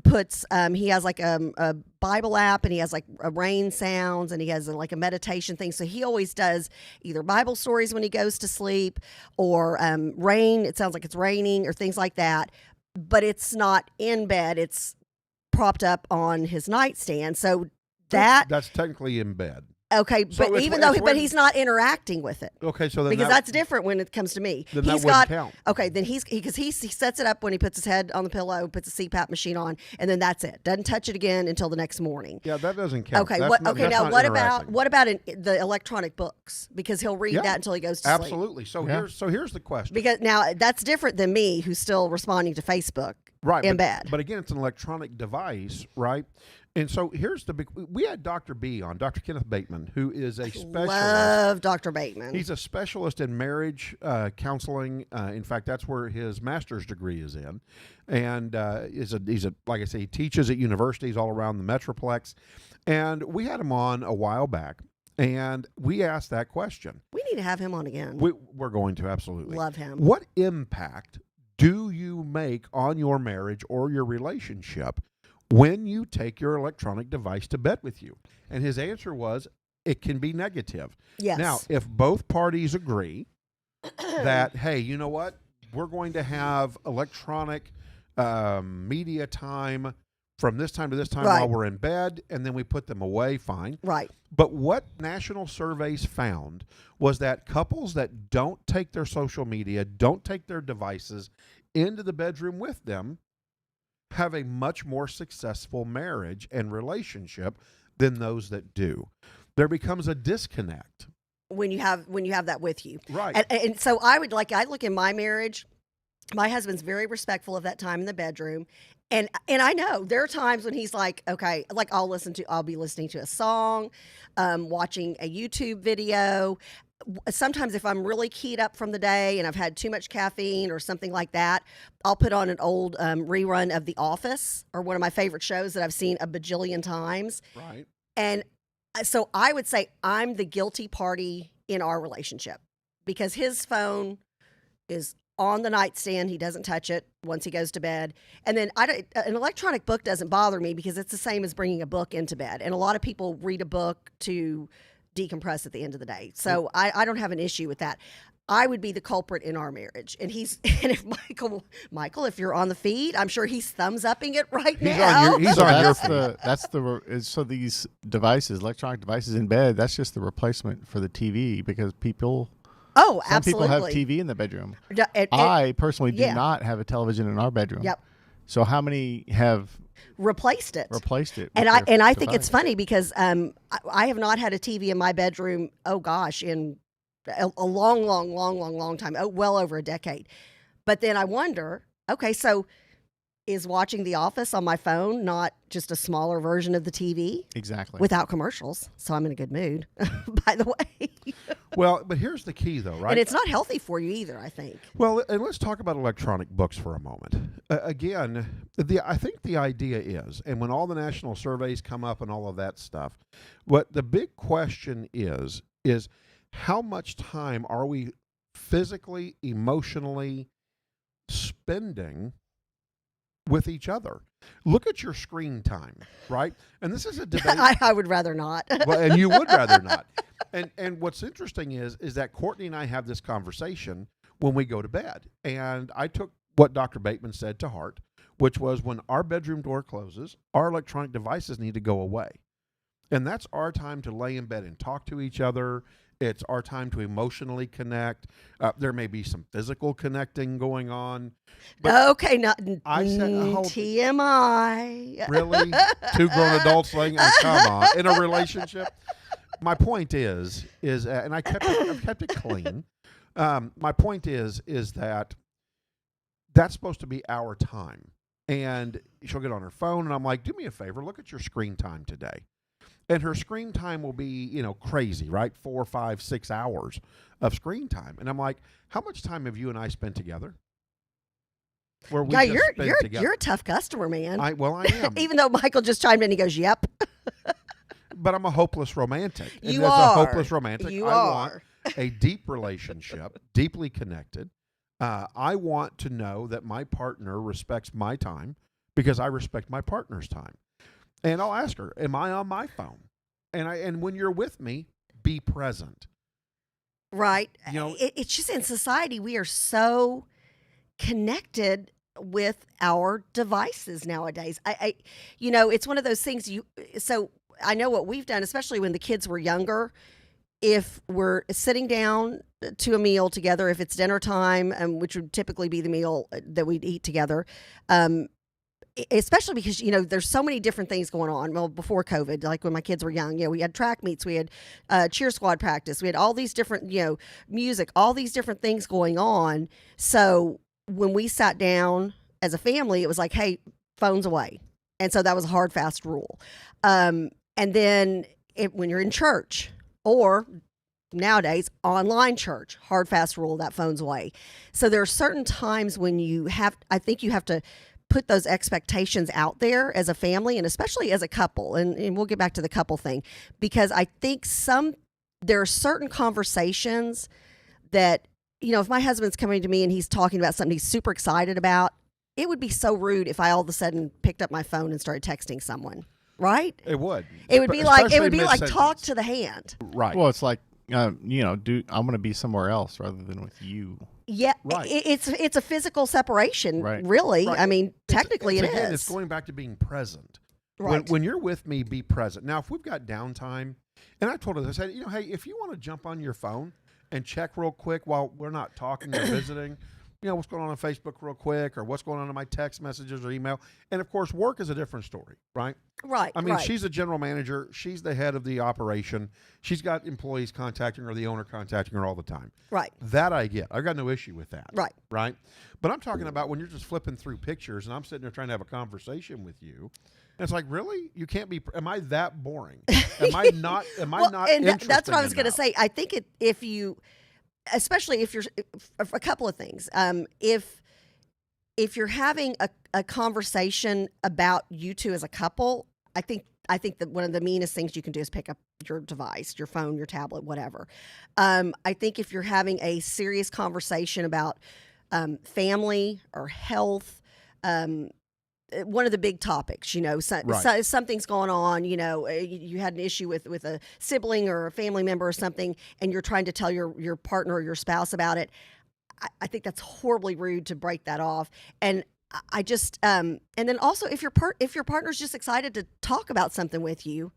Speaker 1: puts he has a Bible app, and he has a rain sounds, and he has a meditation thing, so he always does either Bible stories when he goes to sleep or rain, it sounds like it's raining or things like that, but it's not in bed, it's propped up on his nightstand. So
Speaker 2: that's technically in bed.
Speaker 1: okay,
Speaker 2: So
Speaker 1: but
Speaker 2: it's when-
Speaker 1: he's not interacting with it.
Speaker 2: Okay, so then
Speaker 1: Because that's different when it comes to me.
Speaker 2: Then that
Speaker 1: He's
Speaker 2: wouldn't
Speaker 1: got
Speaker 2: count.
Speaker 1: okay. Then he sets it up when he puts his head on the pillow, puts a CPAP machine on, and then that's it. Doesn't touch it again until the next morning.
Speaker 2: Yeah, that doesn't count.
Speaker 1: Okay.
Speaker 2: That's
Speaker 1: What?
Speaker 2: not-
Speaker 1: Okay.
Speaker 2: that's
Speaker 1: Now,
Speaker 2: not
Speaker 1: what
Speaker 2: interacting.
Speaker 1: about the electronic books? Because he'll read
Speaker 2: Yeah,
Speaker 1: that until he goes to sleep.
Speaker 2: Absolutely. So
Speaker 3: Yeah.
Speaker 2: here's the question.
Speaker 1: Because now that's different than me, who's still responding to Facebook in bed.
Speaker 2: But again, it's an electronic device, And so here's the big. We had Dr. B on, Dr. Kenneth Bateman, who is a specialist.
Speaker 1: Love Dr. Bateman.
Speaker 2: He's a specialist in marriage counseling. In fact, that's where his master's degree is in, and he's a like I say, he teaches at universities all around the Metroplex. And we had him on a while back, and we asked that question.
Speaker 1: We need to have him on again.
Speaker 2: We're going to absolutely
Speaker 1: Love him.
Speaker 2: What impact do you make on your marriage or your relationship when you take your electronic device to bed with you? And his answer was, it can be negative.
Speaker 1: Yes.
Speaker 2: Now, if both parties agree that, hey, you know what? We're going to have electronic media time from this time to this time
Speaker 1: Right.
Speaker 2: while we're in bed, and then we put them away, fine.
Speaker 1: Right.
Speaker 2: But what national surveys found was that couples that don't take their social media, don't take their devices into the bedroom with them, have a much more successful marriage and relationship than those that do. There becomes a disconnect.
Speaker 1: When you have that with you.
Speaker 2: Right.
Speaker 1: And so I look in my marriage, my husband's very respectful of that time in the bedroom. And I know there are times when he's like, okay, like I'll be listening to a song, watching a YouTube video. Sometimes if I'm really keyed up from the day and I've had too much caffeine or something like that, I'll put on an old rerun of The Office, or one of my favorite shows that I've seen a bajillion times.
Speaker 2: Right.
Speaker 1: And so I would say I'm the guilty party in our relationship, because his phone is on the nightstand. He doesn't touch it once he goes to bed. And then an electronic book doesn't bother me because it's the same as bringing a book into bed. And a lot of people read a book to decompress at the end of the day. So I don't have an issue with that. I would be the culprit in our marriage. And if Michael, if you're on the feed, I'm sure he's thumbs upping it right now.
Speaker 2: He's
Speaker 3: So
Speaker 2: on your
Speaker 3: that's so these devices, electronic devices in bed, that's just the replacement for the TV, because
Speaker 1: Oh,
Speaker 3: some
Speaker 1: absolutely.
Speaker 3: people have TV in the bedroom.
Speaker 1: And
Speaker 3: I personally do
Speaker 1: yeah.
Speaker 3: not have a television in our bedroom.
Speaker 1: Yep.
Speaker 3: So how many have
Speaker 1: replaced it.
Speaker 3: And
Speaker 1: I think it's funny because I have not had a TV in my bedroom, oh gosh, in a long time. Oh, well over a decade. But then I wonder, okay, so is watching The Office on my phone not just a smaller version of the TV?
Speaker 3: Exactly.
Speaker 1: Without commercials. So I'm in a good mood, by the way.
Speaker 2: Well, but here's the key, though, right?
Speaker 1: And it's not healthy for you either, I think.
Speaker 2: Well, and let's talk about electronic books for a moment. Again, I think the idea is, and when all the national surveys come up and all of that stuff, what the big question is how much time are we physically, emotionally spending with each other? Look at your screen time, right? And this is a debate.
Speaker 1: I would rather not.
Speaker 2: Well, and you would rather not. And what's interesting is that Courtney and I have this conversation when we go to bed. And I took what Dr. Bateman said to heart, which was when our bedroom door closes, our electronic devices need to go away. And that's our time to lay in bed and talk to each other. It's our time to emotionally connect. There may be some physical connecting going on. But
Speaker 1: okay, not
Speaker 2: I said,
Speaker 1: TMI.
Speaker 2: Really? Two grown adults laying, come on, in a relationship? My point is, and I've kept it clean. My point is that that's supposed to be our time. And she'll get on her phone, and I'm like, do me a favor, look at your screen time today. And her screen time will be, crazy, right? 4, 5, 6 hours of screen time. And I'm like, how much time have you and I spent together? Where we
Speaker 1: Yeah,
Speaker 2: just spend together?
Speaker 1: you're a tough customer, man.
Speaker 2: I am.
Speaker 1: Even though Michael just chimed in, he goes, "Yep."
Speaker 2: But I'm a hopeless romantic. And
Speaker 1: You
Speaker 2: as
Speaker 1: are.
Speaker 2: a hopeless romantic,
Speaker 1: You
Speaker 2: I
Speaker 1: are.
Speaker 2: want a deep relationship, deeply connected. I want to know that my partner respects my time because I respect my partner's time. And I'll ask her, am I on my phone? And when you're with me, be present.
Speaker 1: Right.
Speaker 2: You know-
Speaker 1: It's just in society, we are so connected with our devices nowadays. It's one of those things so I know what we've done, especially when the kids were younger. If we're sitting down to a meal together, if it's dinner time, which would typically be the meal that we'd eat together, especially because, there's so many different things going on. Well, before COVID, like when my kids were young, we had track meets, we had cheer squad practice, we had all these different, music, all these different things going on. So when we sat down as a family, it was like, hey, phones away. And so that was a hard, fast rule. And then when you're in church, or nowadays online church, hard, fast rule, that phone's away. So there are certain times when I think you have to put those expectations out there as a family, and especially as a couple. And we'll get back to the couple thing, because I think there are certain conversations that, if my husband's coming to me and he's talking about something he's super excited about, it would be so rude if I all of a sudden picked up my phone and started texting someone, right?
Speaker 2: It would.
Speaker 1: It would be like
Speaker 2: mid-sentence.
Speaker 1: talk to the hand.
Speaker 2: Right.
Speaker 3: Well, it's like, I want to be somewhere else rather than with you.
Speaker 1: Yeah,
Speaker 2: Right.
Speaker 1: it's a physical separation,
Speaker 3: Right.
Speaker 1: really.
Speaker 2: Right.
Speaker 1: I mean, technically it
Speaker 2: again,
Speaker 1: is.
Speaker 2: it's going back to being present.
Speaker 1: Right.
Speaker 2: When you're with me, be present. Now, if we've got downtime, and I told her, I said, hey, if you want to jump on your phone and check real quick while we're not talking or visiting, what's going on Facebook real quick, or what's going on in my text messages or email. And of course, work is a different story, right?
Speaker 1: Right.
Speaker 2: I mean,
Speaker 1: right.
Speaker 2: she's a general manager. She's the head of the operation. She's got employees contacting her, the owner contacting her all the time.
Speaker 1: Right.
Speaker 2: That I get. I've got no issue with that.
Speaker 1: Right.
Speaker 2: Right. But I'm talking about when you're just flipping through pictures and I'm sitting there trying to have a conversation with you. And it's like, really? You can't be. Am I that boring? Am I not? Am I not?
Speaker 1: And that's what I was going to
Speaker 2: enough?
Speaker 1: say. I think if you, especially if you're a couple of things, if you're having a conversation about you two as a couple, I think that one of the meanest things you can do is pick up your device, your phone, your tablet, whatever. I think if you're having a serious conversation about family or health, one of the big topics,
Speaker 2: Right.
Speaker 1: something's going on, you had an issue with a sibling or a family member or something, and you're trying to tell your partner or your spouse about it. I think that's horribly rude to break that off. And I just, and then also if your partner's just excited to talk about something with you,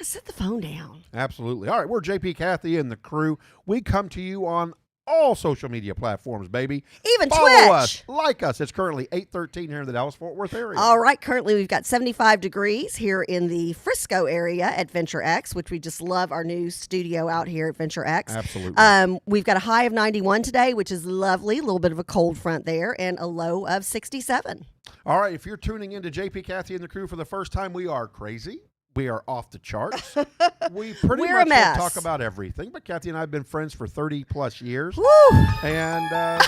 Speaker 1: set the phone down.
Speaker 2: Absolutely. All right, we're JP, Kathy, and the crew. We come to you on all social media platforms, baby.
Speaker 1: Even
Speaker 2: Follow
Speaker 1: Twitch.
Speaker 2: us, like us. It's currently 8:13 here in the Dallas-Fort Worth area.
Speaker 1: All right. Currently, we've got 75 degrees here in the Frisco area at Venture X, which we just love our new studio out here at Venture X.
Speaker 2: Absolutely.
Speaker 1: We've got a high of 91 today, which is lovely. A little bit of a cold front there, and a low of 67.
Speaker 2: All right, if you're tuning into JP, Kathy, and the crew for the first time, we are crazy. We are off the charts. We pretty
Speaker 1: We're a
Speaker 2: much
Speaker 1: mess.
Speaker 2: talk about everything. But Kathy and I have been friends for 30 plus years.
Speaker 1: Woo!
Speaker 2: And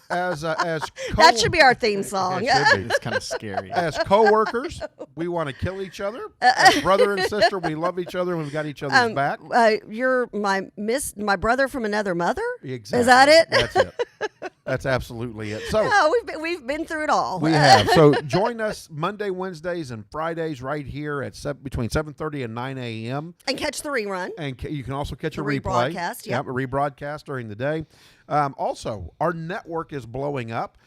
Speaker 2: as
Speaker 1: That should be our theme song.
Speaker 2: It should be.
Speaker 3: It's kind of scary.
Speaker 2: As co-workers, we want to kill each other. As brother and sister, we love each other and we've got each other's back.
Speaker 1: You're my brother from another mother.
Speaker 2: Exactly.
Speaker 1: Is that it?
Speaker 2: That's it. That's absolutely it. So
Speaker 1: No, we've been through it all.
Speaker 2: we have. So join us Monday, Wednesdays, and Fridays right here at between 7:30 and 9 a.m.
Speaker 1: And catch the rerun.
Speaker 2: And you can also catch a
Speaker 1: The
Speaker 2: replay.
Speaker 1: rebroadcast,
Speaker 2: Yep, a rebroadcast during the day. Also, our network is blowing up.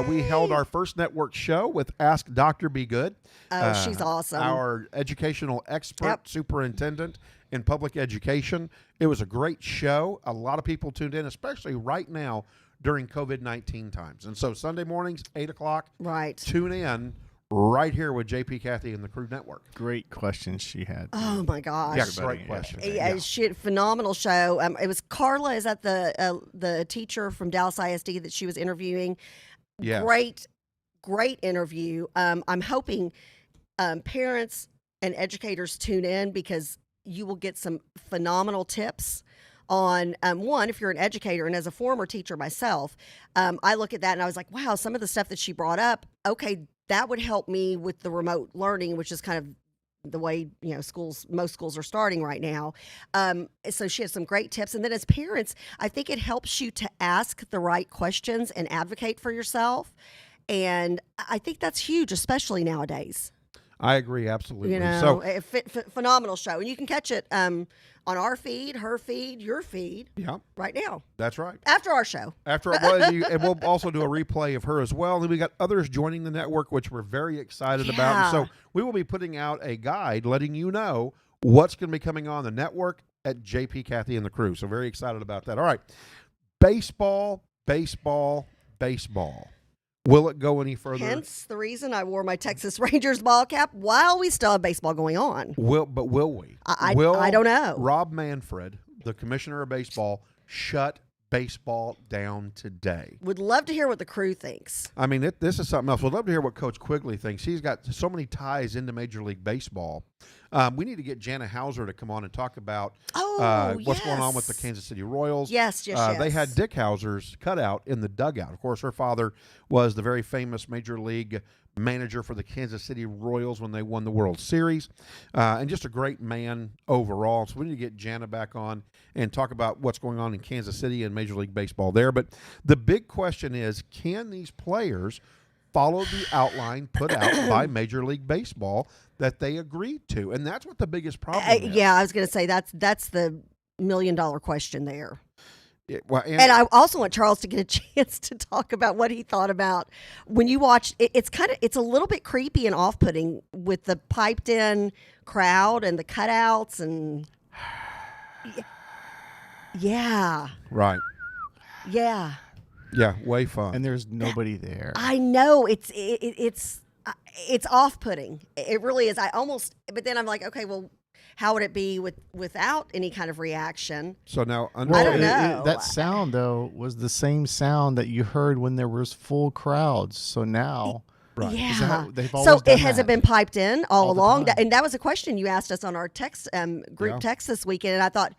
Speaker 2: We held our first network show with Ask Dr. Be Good.
Speaker 1: Oh, she's awesome.
Speaker 2: Our educational expert,
Speaker 1: Yep.
Speaker 2: superintendent in public education. It was a great show. A lot of people tuned in, especially right now during COVID-19 times. And so Sunday mornings, 8 o'clock,
Speaker 1: Right.
Speaker 2: tune in right here with JP, Kathy, and the Crew Network.
Speaker 3: Great questions she had.
Speaker 1: Oh my gosh.
Speaker 2: Yeah,
Speaker 3: Everybody,
Speaker 2: great question.
Speaker 1: Yeah, phenomenal show. It was Carla. Is that the teacher from Dallas ISD that she was interviewing?
Speaker 2: Yes.
Speaker 1: Great interview. I'm hoping parents and educators tune in because you will get some phenomenal tips on one, if you're an educator, and as a former teacher myself, I look at that and I was like, wow, some of the stuff that she brought up, okay, that would help me with the remote learning, which is kind of the way most schools are starting right now. So she has some great tips, and then as parents, I think it helps you to ask the right questions and advocate for yourself, and I think that's huge, especially nowadays.
Speaker 2: I agree, absolutely.
Speaker 1: So a phenomenal show, and you can catch it on our feed, her feed, your feed,
Speaker 2: Yeah,
Speaker 1: right now
Speaker 2: that's right.
Speaker 1: after our show.
Speaker 2: And we'll also do a replay of her as well. And then we got others joining the network, which we're very excited about. And so we will be putting out a guide letting you know what's going to be coming on the network at JP, Kathy, and the Crew. So very excited about that. All right, baseball. Will it go any further?
Speaker 1: Hence the reason I wore my Texas Rangers ball cap while we still have baseball going on.
Speaker 2: Will we?
Speaker 1: I
Speaker 2: Will
Speaker 1: don't know.
Speaker 2: Rob Manfred, the commissioner of baseball, shut baseball down today?
Speaker 1: Would love to hear what the crew thinks.
Speaker 2: I mean, this is something else. We'd love to hear what Coach Quigley thinks. He's got so many ties into Major League Baseball. We need to get Jana Hauser to come on and talk about what's going on with the Kansas City Royals.
Speaker 1: Yes.
Speaker 2: They had Dick Hauser's cutout in the dugout. Of course, her father was the very famous Major League manager for the Kansas City Royals when they won the World Series, and just a great man overall. So we need to get Jana back on and talk about what's going on in Kansas City and Major League Baseball there. But the big question is, can these players follow the outline put out by Major League Baseball that they agreed to? And that's what the biggest problem is.
Speaker 1: Yeah, I was going to say that's the $1 million question there. And I also want Charles to get a chance to talk about what he thought about when you watch. It's a little bit creepy and off-putting with the piped-in crowd and the cutouts and yeah,
Speaker 2: right.
Speaker 1: yeah.
Speaker 2: Yeah, way fun.
Speaker 3: And there's nobody there.
Speaker 1: I know it's off-putting. It really is. But then I'm like, okay, well, how would it be without any kind of reaction?
Speaker 2: So now,
Speaker 1: I don't know.
Speaker 3: That sound though was the same sound that you heard when there was full crowds. So now,
Speaker 2: right.
Speaker 1: Yeah.
Speaker 3: they've always
Speaker 1: So
Speaker 3: done
Speaker 1: has it
Speaker 3: that.
Speaker 1: been piped in all
Speaker 3: the
Speaker 1: along?
Speaker 3: time.
Speaker 1: And that was a question you asked us on our text group
Speaker 2: Yeah.
Speaker 1: text this weekend, and I thought,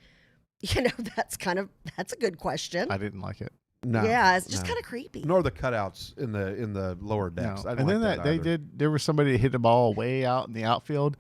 Speaker 1: that's a good question.
Speaker 3: I didn't like it.
Speaker 2: No,
Speaker 1: yeah, it's just
Speaker 2: no.
Speaker 1: kind of creepy.
Speaker 2: Nor the cutouts in the lower decks.
Speaker 3: No.
Speaker 2: I
Speaker 3: And
Speaker 2: didn't
Speaker 3: then
Speaker 2: like
Speaker 3: they
Speaker 2: either.
Speaker 3: did. There was somebody that hit the ball way out in the outfield,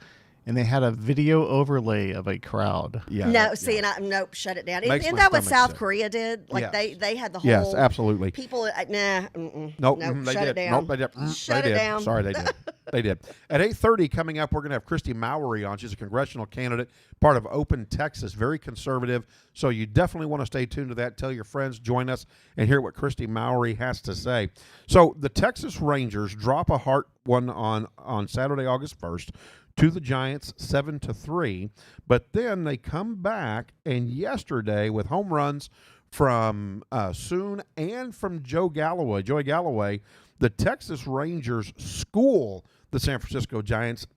Speaker 3: and they had a video overlay of a crowd.
Speaker 2: Yeah.
Speaker 1: No,
Speaker 2: that-
Speaker 1: see,
Speaker 2: yeah.
Speaker 1: nope, shut it down.
Speaker 2: Makes
Speaker 1: Isn't
Speaker 2: my
Speaker 1: that what
Speaker 2: stomach
Speaker 1: South
Speaker 2: sick.
Speaker 1: Korea did? Like
Speaker 2: Yes.
Speaker 1: they had the whole
Speaker 2: Yes, absolutely.
Speaker 1: people. Nah,
Speaker 2: Nope,
Speaker 1: nope,
Speaker 2: they
Speaker 1: shut
Speaker 2: did.
Speaker 1: it down.
Speaker 2: Nope, they did.
Speaker 1: Shut
Speaker 2: they
Speaker 1: it
Speaker 2: did.
Speaker 1: down.
Speaker 2: Sorry, they did. They did. At 8:30 coming up, we're going to have Christy Mowery on. She's a congressional candidate, part of Open Texas, very conservative. So you definitely want to stay tuned to that. Tell your friends, join us, and hear what Christy Mowery has to say. So the Texas Rangers drop a hard one on Saturday, August 1st. To the Giants, 7-3, but then they come back, and yesterday with home runs from Soon and from Joey Galloway, the Texas Rangers school the San Francisco Giants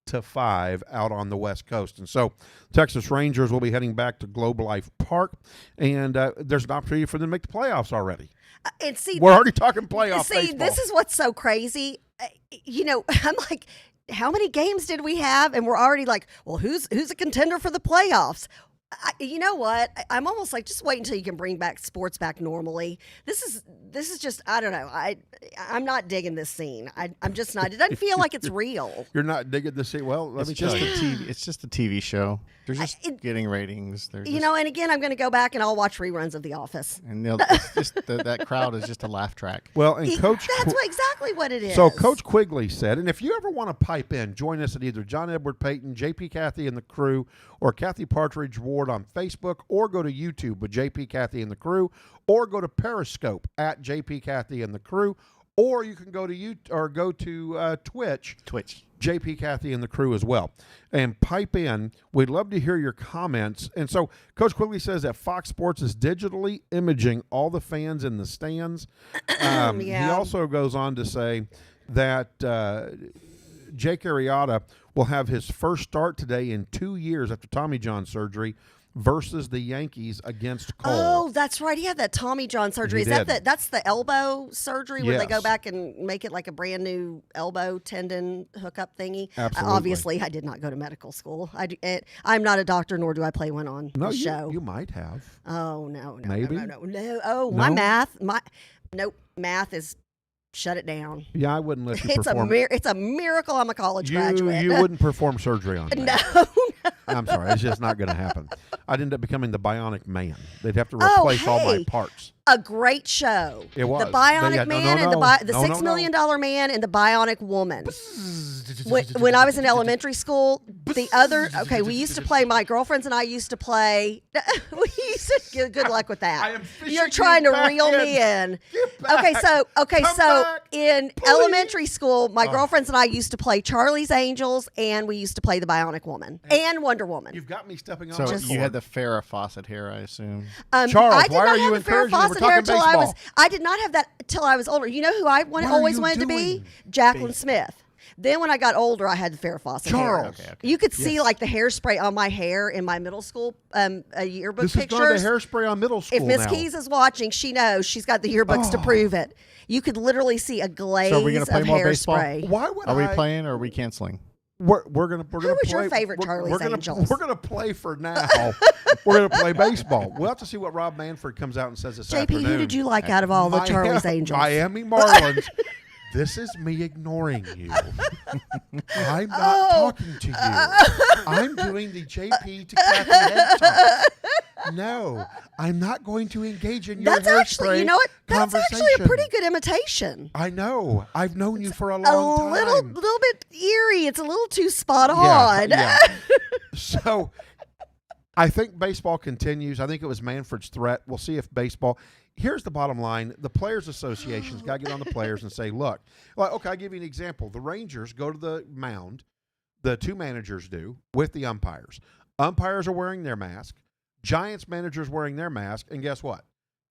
Speaker 2: 9-5 out on the West Coast. And so Texas Rangers will be heading back to Globe Life Park, and there's an opportunity for them to make the playoffs already.
Speaker 1: And see,
Speaker 2: We're already talking playoff
Speaker 1: see,
Speaker 2: baseball.
Speaker 1: this is what's so crazy. I'm like, how many games did we have? And we're already like, well, who's a contender for the playoffs? You know what? I'm almost like, just wait until you can bring back sports back normally. This is just, I don't know. I'm not digging this scene. I'm just not. It doesn't feel like it's real.
Speaker 2: You're not digging the scene. Well, let
Speaker 3: It's
Speaker 2: me
Speaker 3: just
Speaker 2: tell
Speaker 3: a
Speaker 2: you.
Speaker 3: TV. It's just a TV show. They're just getting ratings. They're just,
Speaker 1: And again, I'm going to go back and I'll watch reruns of The Office.
Speaker 3: and it's just that crowd is just a laugh track.
Speaker 2: Well, and Coach
Speaker 1: That's exactly what it is.
Speaker 2: So Coach Quigley said, and if you ever want to pipe in, join us at either John Edward Payton, JP-Kathy-And-TheCrew, or Kathy Partridge Ward on Facebook, or go to YouTube with JP-Kathy-And-TheCrew, or go to Periscope at JP-Kathy-And-TheCrew, or you can go to Twitch, JP-Kathy-And-TheCrew as well. And pipe in. We'd love to hear your comments. And so Coach Quigley says that Fox Sports is digitally imaging all the fans in the stands. He also goes on to say that Jake Arrieta will have his first start today in 2 years after Tommy John surgery versus the Yankees against Cole.
Speaker 1: Oh, that's right. He had that Tommy John surgery.
Speaker 2: He
Speaker 1: Is
Speaker 2: did.
Speaker 1: that's the elbow surgery where they go
Speaker 2: Yes.
Speaker 1: back and make it like a brand new elbow tendon hookup thingy?
Speaker 2: Absolutely.
Speaker 1: Obviously, I did not go to medical school. I'm not a doctor, nor do I play one on
Speaker 2: No,
Speaker 1: the show.
Speaker 2: you might have.
Speaker 1: Oh no,
Speaker 2: Maybe?
Speaker 1: no. Oh,
Speaker 2: No?
Speaker 1: math is shut it down.
Speaker 2: Yeah, I wouldn't let you
Speaker 1: It's
Speaker 2: perform.
Speaker 1: it's a miracle I'm a college graduate.
Speaker 2: You wouldn't perform surgery on me.
Speaker 1: no.
Speaker 2: I'm sorry. It's just not going to happen. I'd end up becoming the Bionic Man. They'd have to replace all my
Speaker 1: hey.
Speaker 2: parts.
Speaker 1: A great show.
Speaker 2: It was.
Speaker 1: The Bionic
Speaker 2: Yeah,
Speaker 1: Man and the $6 million Man and the Bionic Woman. When I was in elementary school, we used to play, my girlfriends and I used to play, good luck with that.
Speaker 2: I am fishing
Speaker 1: You're trying
Speaker 2: you
Speaker 1: to
Speaker 2: back
Speaker 1: reel
Speaker 2: in.
Speaker 1: me in.
Speaker 2: Get back.
Speaker 1: Okay,
Speaker 2: Come
Speaker 1: so
Speaker 2: back.
Speaker 1: in
Speaker 2: Please.
Speaker 1: elementary school, my girlfriends and I used to play Charlie's Angels, and we used to play the Bionic Woman and Wonder Woman.
Speaker 2: You've got me stepping on
Speaker 3: So
Speaker 2: my
Speaker 3: you
Speaker 2: sword.
Speaker 3: had the Farrah Fawcett hair, I assume.
Speaker 2: Charles,
Speaker 1: I did
Speaker 2: why
Speaker 1: not
Speaker 2: are you
Speaker 1: have the Farrah
Speaker 2: encouraging me? We're
Speaker 1: Fawcett hair
Speaker 2: talking
Speaker 1: till I was.
Speaker 2: baseball.
Speaker 1: I did not have that till I was older. You know who I
Speaker 2: What are
Speaker 1: always
Speaker 2: you
Speaker 1: wanted to be?
Speaker 2: doing?
Speaker 1: Jacqueline Smith. Then when I got older, I had the Farrah Fawcett
Speaker 2: Charles.
Speaker 1: hair.
Speaker 3: Okay.
Speaker 1: You could see like the hairspray on my hair in my middle school yearbook
Speaker 2: This is
Speaker 1: pictures.
Speaker 2: going to hairspray on middle school
Speaker 1: If Miss
Speaker 2: now.
Speaker 1: Keys is watching, she knows she's got the yearbooks to prove it. You could literally see a glaze
Speaker 3: So are we going to play
Speaker 1: of
Speaker 3: more baseball?
Speaker 1: hairspray.
Speaker 2: Why would
Speaker 3: Are we
Speaker 2: I?
Speaker 3: playing or are we canceling?
Speaker 2: We're gonna
Speaker 1: Who
Speaker 2: play.
Speaker 1: was your favorite Charlie's Angels?
Speaker 2: We're gonna play for now. We're gonna play baseball. We'll have to see what Rob Manfred comes out and says this
Speaker 1: JP,
Speaker 2: afternoon.
Speaker 1: who did you like out of all the Charlie's Angels?
Speaker 2: Miami Marlins. This is me ignoring you. I'm not talking to you. I'm doing the JP to Kathy head talk. No, I'm not going to engage in your
Speaker 1: That's actually, you know what? That's actually a
Speaker 2: conversation.
Speaker 1: pretty good imitation.
Speaker 2: I know. I've known you for a long time.
Speaker 1: little bit eerie. It's a little too spot
Speaker 2: Yeah,
Speaker 1: on.
Speaker 2: yeah. So I think baseball continues. I think it was Manfred's threat. We'll see if baseball. Here's the bottom line. The Players Association's got to get on the players and say, look, well, okay, I'll give you an example. The Rangers go to the mound, the two managers do, with the umpires. Umpires are wearing their mask. Giants managers wearing their mask. And guess what?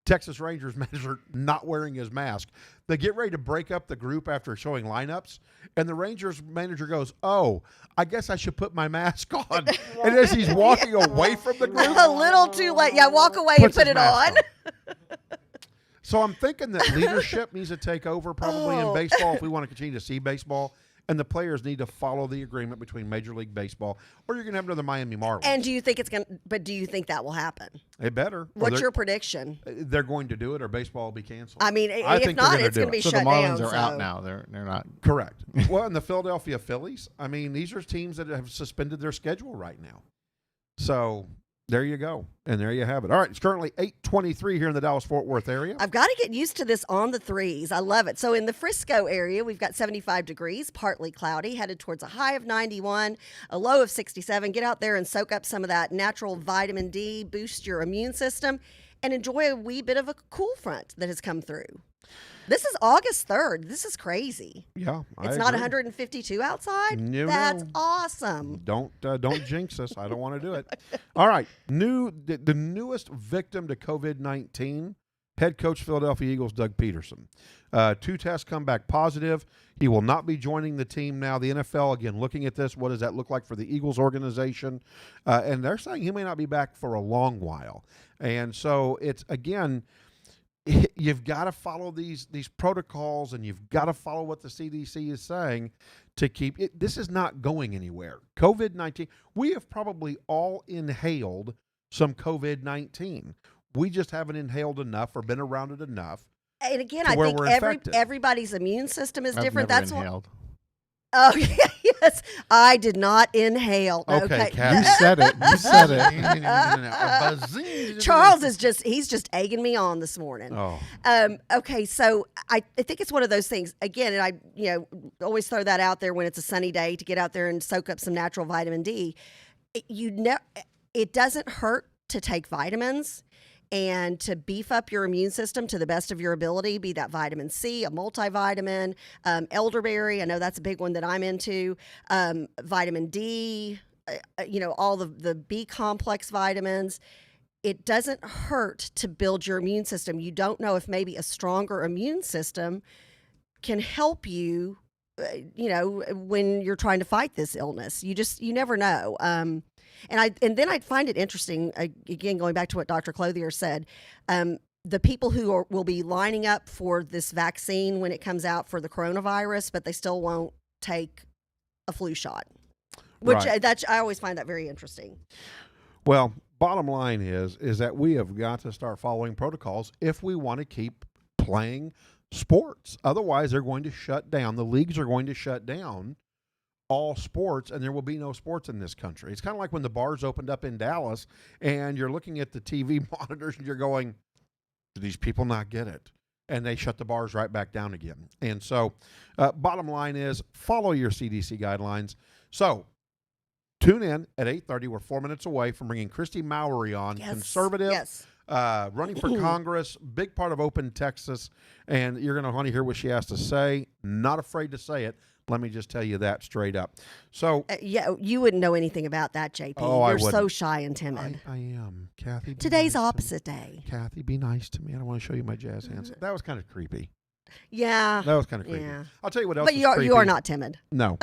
Speaker 2: Texas Rangers manager not wearing his mask. They get ready to break up the group after showing lineups, and the Rangers manager goes, "Oh, I guess I should put my mask on." And as he's walking away from the group,
Speaker 1: A little too late. Yeah, walk away and
Speaker 2: puts
Speaker 1: put
Speaker 2: his
Speaker 1: it
Speaker 2: mask
Speaker 1: on.
Speaker 2: So I'm thinking that leadership needs to take over probably in baseball if we want to continue to see baseball. And the players need to follow the agreement between Major League Baseball, or you're going to have another Miami Marlins.
Speaker 1: And do you think it's going to, but do you think that will happen?
Speaker 2: It better.
Speaker 1: What's your prediction?
Speaker 2: They're going to do it, or baseball will be canceled.
Speaker 1: I mean,
Speaker 2: I
Speaker 1: if
Speaker 2: think they're
Speaker 1: not,
Speaker 2: gonna
Speaker 1: it's
Speaker 2: do
Speaker 1: going to
Speaker 2: it.
Speaker 1: be
Speaker 3: So
Speaker 1: shut
Speaker 3: the Marlins
Speaker 1: down.
Speaker 3: are out now. They're not.
Speaker 2: Correct. Well, and the Philadelphia Phillies, I mean, these are teams that have suspended their schedule right now. So there you go. And there you have it. All right, it's currently 8:23 here in the Dallas-Fort Worth area.
Speaker 1: I've got to get used to this on the threes. I love it. So in the Frisco area, we've got 75 degrees, partly cloudy, headed towards a high of 91, a low of 67. Get out there and soak up some of that natural vitamin D, boost your immune system, and enjoy a wee bit of a cool front that has come through. This is August 3rd. This is crazy.
Speaker 2: Yeah,
Speaker 1: It's not 152 outside?
Speaker 2: No,
Speaker 1: That's
Speaker 2: no.
Speaker 1: awesome.
Speaker 2: Don't jinx us. I don't want to do it. All right, the newest victim to COVID-19, head coach Philadelphia Eagles Doug Peterson. 2 tests come back positive. He will not be joining the team now. The NFL, again, looking at this, what does that look like for the Eagles organization? And they're saying he may not be back for a long while. And so it's, again, you've got to follow these protocols, and you've got to follow what the CDC is saying to keep it. This is not going anywhere. COVID-19, we have probably all inhaled some COVID-19. We just haven't inhaled enough or been around it enough.
Speaker 1: And again,
Speaker 2: to
Speaker 1: I
Speaker 2: where
Speaker 1: think
Speaker 2: we're infected.
Speaker 1: everybody's immune system is
Speaker 3: I've
Speaker 1: different.
Speaker 3: never
Speaker 1: That's
Speaker 3: inhaled.
Speaker 1: Oh, yes. I did not inhale.
Speaker 2: Okay,
Speaker 3: You
Speaker 2: Kathy.
Speaker 3: said it. You said it.
Speaker 1: Charles he's just egging me on this morning.
Speaker 2: Oh.
Speaker 1: Okay, so I think it's one of those things. Again, and I always throw that out there when it's a sunny day to get out there and soak up some natural vitamin D. It doesn't hurt to take vitamins and to beef up your immune system to the best of your ability, be that vitamin C, a multivitamin, elderberry. I know that's a big one that I'm into. Vitamin D, all the B complex vitamins. It doesn't hurt to build your immune system. You don't know if maybe a stronger immune system can help you, when you're trying to fight this illness. You never know. And then I'd find it interesting, again, going back to what Dr. Clothier said, the people who will be lining up for this vaccine when it comes out for the coronavirus, but they still won't take a flu shot, which
Speaker 2: Right.
Speaker 1: I always find that very interesting.
Speaker 2: Well, bottom line is that we have got to start following protocols if we want to keep playing sports. Otherwise, they're going to shut down. The leagues are going to shut down all sports, and there will be no sports in this country. It's kind of like when the bars opened up in Dallas, and you're looking at the TV monitors, and you're going, do these people not get it? And they shut the bars right back down again. And so bottom line is follow your CDC guidelines. So tune in at 8:30. We're 4 minutes away from bringing Christy Mowry on,
Speaker 1: Yes.
Speaker 2: conservative,
Speaker 1: Yes.
Speaker 2: running for Congress, big part of Open Texas, and you're going to want to hear what she has to say. Not afraid to say it. Let me just tell you that straight up. So,
Speaker 1: You wouldn't know anything about that, JP.
Speaker 2: Oh, I
Speaker 1: You're so
Speaker 2: wouldn't.
Speaker 1: shy and timid.
Speaker 2: I am. Kathy. be
Speaker 1: Today's
Speaker 2: nice to me.
Speaker 1: opposite day.
Speaker 2: Kathy, be nice to me. I don't want to show you my jazz hands. That was kind of creepy.
Speaker 1: Yeah.
Speaker 2: That was kind of creepy.
Speaker 1: Yeah.
Speaker 2: I'll tell you what else
Speaker 1: But
Speaker 2: is
Speaker 1: you are
Speaker 2: creepy.
Speaker 1: not timid.
Speaker 2: No.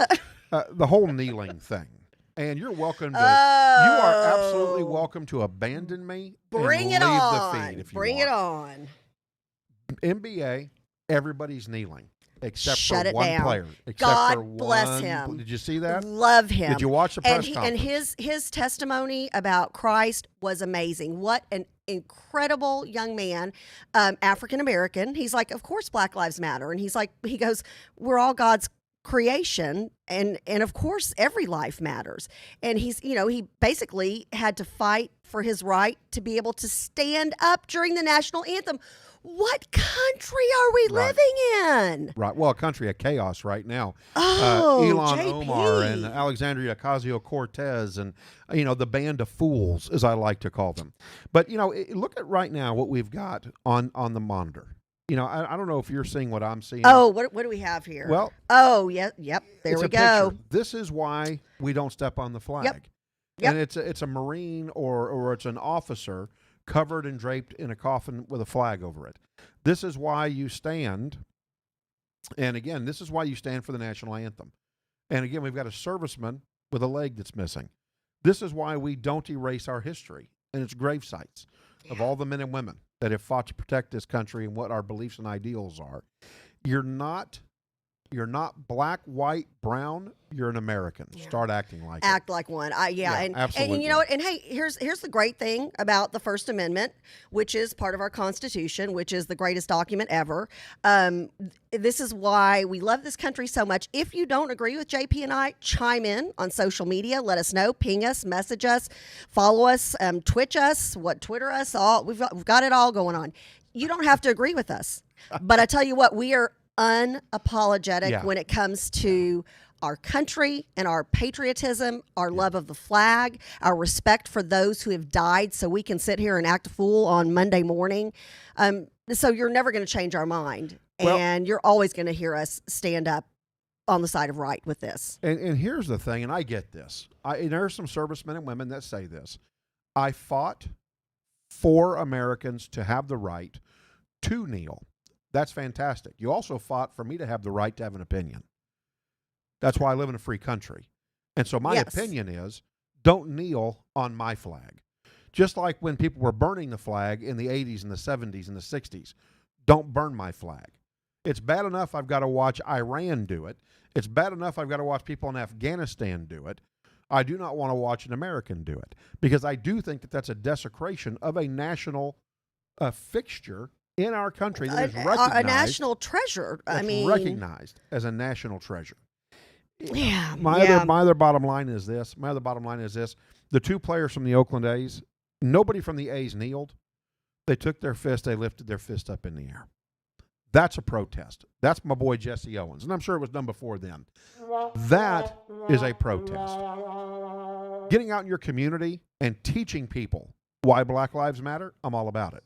Speaker 2: The whole kneeling thing. And you're welcome to, you are absolutely welcome to abandon me
Speaker 1: Bring
Speaker 2: and
Speaker 1: it
Speaker 2: leave
Speaker 1: on.
Speaker 2: the feed if you
Speaker 1: Bring
Speaker 2: want.
Speaker 1: it on.
Speaker 2: NBA, everybody's kneeling except
Speaker 1: Shut
Speaker 2: for
Speaker 1: it
Speaker 2: one
Speaker 1: down.
Speaker 2: player. Except
Speaker 1: God
Speaker 2: for
Speaker 1: bless
Speaker 2: one.
Speaker 1: him.
Speaker 2: Did you see that?
Speaker 1: Love him.
Speaker 2: Did you watch the press
Speaker 1: And
Speaker 2: conference?
Speaker 1: his testimony about Christ was amazing. What an incredible young man, African American. He's like, of course, Black Lives Matter, and he goes, we're all God's creation, and of course every life matters. And he basically had to fight for his right to be able to stand up during the national anthem. What country are we
Speaker 2: Right.
Speaker 1: living in?
Speaker 2: Right. Well, a country of chaos right now.
Speaker 1: Oh,
Speaker 2: Elon
Speaker 1: JP.
Speaker 2: Omar and Alexandria Ocasio-Cortez and, the band of fools, as I like to call them. But, look at right now what we've got on the monitor. I don't know if you're seeing what I'm seeing.
Speaker 1: Oh, what do we have here?
Speaker 2: Well,
Speaker 1: oh, yeah, yep. There
Speaker 2: it's
Speaker 1: we
Speaker 2: a
Speaker 1: go.
Speaker 2: picture. This is why we don't step on the flag.
Speaker 1: Yep.
Speaker 2: And it's a Marine or it's an officer covered and draped in a coffin with a flag over it. This is why you stand. And again, this is why you stand for the national anthem. And again, we've got a serviceman with a leg that's missing. This is why we don't erase our history and its grave sites of all the men and women that have fought to protect this country and what our beliefs and ideals are. You're not black, white, brown. You're an American.
Speaker 1: Yeah.
Speaker 2: Start acting like
Speaker 1: Act like one. And
Speaker 2: absolutely.
Speaker 1: And you know what? And hey, here's the great thing about the First Amendment, which is part of our Constitution, which is the greatest document ever. This is why we love this country so much. If you don't agree with JP and I, chime in on social media. Let us know. Ping us. Message us. Follow us. Twitch us. Twitter us. We've got it all going on. You don't have to agree with us, but I tell you what, we are unapologetic when it comes to our country and our patriotism, our love of the flag, our respect for those who have died so we can sit here and act a fool on Monday morning. So you're never going to change our mind. And you're always going to hear us stand up on the side of right with this.
Speaker 2: And here's the thing, and I get this. And there are some servicemen and women that say this. I fought for Americans to have the right to kneel. That's fantastic. You also fought for me to have the right to have an opinion. That's why I live in a free country. And so my opinion is, don't kneel on my flag. Just like when people were burning the flag in the 80s and the 70s and the 60s, don't burn my flag. It's bad enough I've got to watch Iran do it. It's bad enough I've got to watch people in Afghanistan do it. I do not want to watch an American do it because I do think that that's a desecration of a national fixture in our country that is recognized.
Speaker 1: A national treasure.
Speaker 2: Recognized as a national treasure.
Speaker 1: Yeah.
Speaker 2: My other bottom line is this. The two players from the Oakland A's, nobody from the A's kneeled. They took their fist, they lifted their fist up in the air. That's a protest. That's my boy Jesse Owens, and I'm sure it was done before then. That is a protest. Getting out in your community and teaching people why Black Lives Matter, I'm all about it.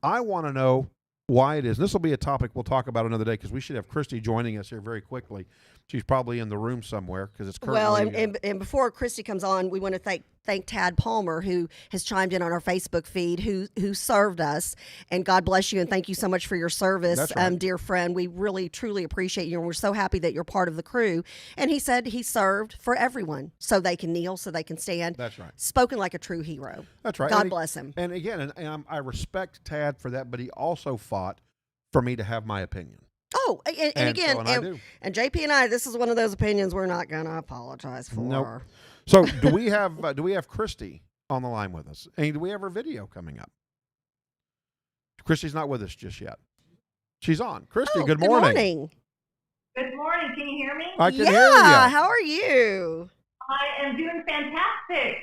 Speaker 2: I want to know why it is. And this will be a topic we'll talk about another day because we should have Christy joining us here very quickly. She's probably in the room somewhere because it's currently...
Speaker 1: Well, and before Christy comes on, we want to thank Tad Palmer, who has chimed in on our Facebook feed, who served us. And God bless you, and thank you so much for your service,
Speaker 2: That's right.
Speaker 1: Dear friend. We really, truly appreciate you, and we're so happy that you're part of the crew. And he said he served for everyone, so they can kneel, so they can stand.
Speaker 2: That's right.
Speaker 1: Spoken like a true hero.
Speaker 2: That's right.
Speaker 1: God bless him.
Speaker 2: And again, I respect Tad for that, but he also fought for me to have my opinion.
Speaker 1: Oh, and again, and JP and I, this is one of those opinions we're not going to apologize for.
Speaker 2: Nope. So do we have Christy on the line with us? And do we have her video coming up? Christy's not with us just yet. She's on. Christy, good morning.
Speaker 6: Good morning. Can you hear me?
Speaker 2: I can hear you.
Speaker 1: Yeah. How are you?
Speaker 6: I am doing fantastic.